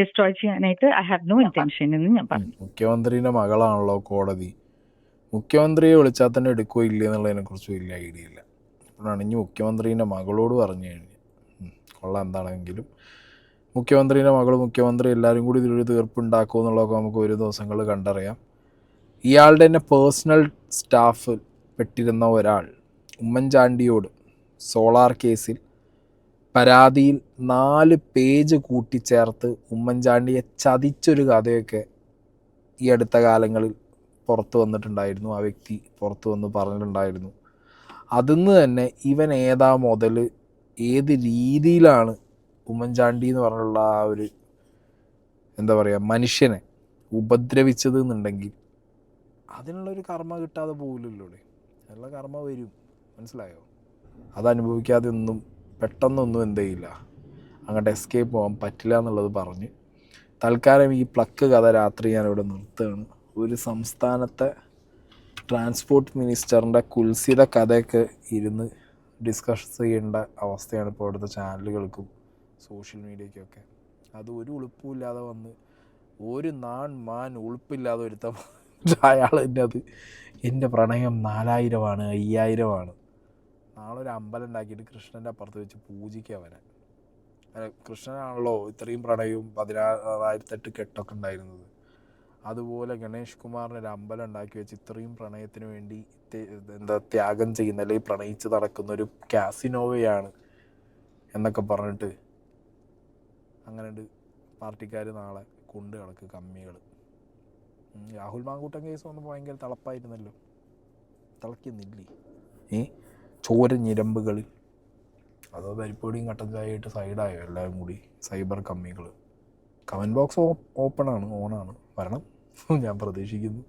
ഡിസ്ട്രോയ് ചെയ്യാനായിട്ട് ഐ ഹാവ് നോ ഇന്റൻഷൻ എന്ന് ഞാൻ പറഞ്ഞു. മുഖ്യമന്ത്രിയുടെ മകളാണല്ലോ കോടതി, മുഖ്യമന്ത്രിയെ വിളിച്ചാൽ തന്നെ എടുക്കുകയോ ഇല്ല എന്നുള്ളതിനെക്കുറിച്ച് വലിയ ഐഡിയ ഇല്ല. അപ്പോഴാണ് ഇനി മുഖ്യമന്ത്രീൻ്റെ മകളോട് പറഞ്ഞു കഴിഞ്ഞ് കൊള്ളാം. എന്താണെങ്കിലും മുഖ്യമന്ത്രീൻ്റെ മകൾ, മുഖ്യമന്ത്രി എല്ലാവരും കൂടി ഇതിലൊരു തീർപ്പുണ്ടാക്കുമോ എന്നുള്ളതൊക്കെ നമുക്ക് ഒരു ദിവസങ്ങൾ കണ്ടറിയാം. ഇയാളുടെ തന്നെ പേഴ്സണൽ സ്റ്റാഫ് പെട്ടിരുന്ന ഒരാൾ ഉമ്മൻചാണ്ടിയോട് സോളാർ കേസിൽ പരാതിയിൽ 4 പേജ് കൂട്ടിച്ചേർത്ത് ഉമ്മൻചാണ്ടിയെ ചതിച്ചൊരു കഥയൊക്കെ ഈ അടുത്ത കാലങ്ങളിൽ പുറത്തു വന്നിട്ടുണ്ടായിരുന്നു. ആ വ്യക്തി പുറത്തു വന്ന് പറഞ്ഞിട്ടുണ്ടായിരുന്നു. അതിന്ന് തന്നെ ഇവൻ ഏതാ മുതൽ ഏത് രീതിയിലാണ് ഉമ്മൻചാണ്ടി എന്ന് പറഞ്ഞുള്ള ആ ഒരു എന്താ പറയുക മനുഷ്യനെ ഉപദ്രവിച്ചത് എന്നുണ്ടെങ്കിൽ അതിനുള്ളൊരു കർമ്മ കിട്ടാതെ പോകില്ലല്ലോ. അതിനുള്ള കർമ്മ വരും, മനസ്സിലായോ? അതനുഭവിക്കാതെ ഒന്നും പെട്ടെന്നൊന്നും എന്തെയില്ല, അങ്ങോട്ട് എസ്കേപ്പ് പോകാൻ പറ്റില്ല എന്നുള്ളത് പറഞ്ഞ് തൽക്കാലം ഈ പ്ലക്ക് കഥ രാത്രി ഞാനിവിടെ നിർത്തുകയാണ്. ഒരു സംസ്ഥാനത്തെ ട്രാൻസ്പോർട്ട് മിനിസ്റ്ററിൻ്റെ കുൽസിത കഥയൊക്കെ ഇരുന്ന് ഡിസ്കസ് ചെയ്യേണ്ട അവസ്ഥയാണ് ഇപ്പോൾ ഇവിടുത്തെ ചാനലുകൾക്കും സോഷ്യൽ മീഡിയയ്ക്കൊക്കെ. അത് ഒരു ഉളുപ്പുമില്ലാതെ വന്ന് ഒരു ഉളുപ്പില്ലാതെ ഒരുത്തം അയാൾ തന്നെ അത് എൻ്റെ പ്രണയം 4000 5000 നാളെ ഒരു അമ്പലം ഉണ്ടാക്കിയിട്ട് കൃഷ്ണൻ്റെ അപ്പുറത്ത് വെച്ച് പൂജിക്കവനെ. കൃഷ്ണനാണല്ലോ ഇത്രയും പ്രണയവും 16,008 കെട്ടൊക്കെ ഉണ്ടായിരുന്നത്. അതുപോലെ ഗണേഷ് കുമാറിന് ഒരു അമ്പലം ഉണ്ടാക്കി വെച്ച് ഇത്രയും പ്രണയത്തിന് വേണ്ടി ത്യാഗം ചെയ്യുന്ന അല്ലെങ്കിൽ പ്രണയിച്ച് നടക്കുന്ന ഒരു കാസിനോവയാണ് എന്നൊക്കെ പറഞ്ഞിട്ട് അങ്ങനെ പാർട്ടിക്കാർ നാളെ കൊണ്ട് കിടക്ക് കമ്മികൾ. രാഹുൽ മാങ്കൂട്ടം കേസ് വന്ന് ഭയങ്കര തിളപ്പായിരുന്നല്ലോ, തിളയ്ക്കുന്നില്ലേ ചോര ഞരമ്പുകളിൽ. അതോ പരിപ്പൊടിയും കട്ടൻ ചായയായിട്ട് സൈഡായോ എല്ലാവരും കൂടി സൈബർ കമ്മികൾ? കമൻറ്റ് ബോക്സ് ഓപ്പണാണ്, ഓണാണ്, വരണം ഞാൻ പ്രതീക്ഷിക്കുന്നു.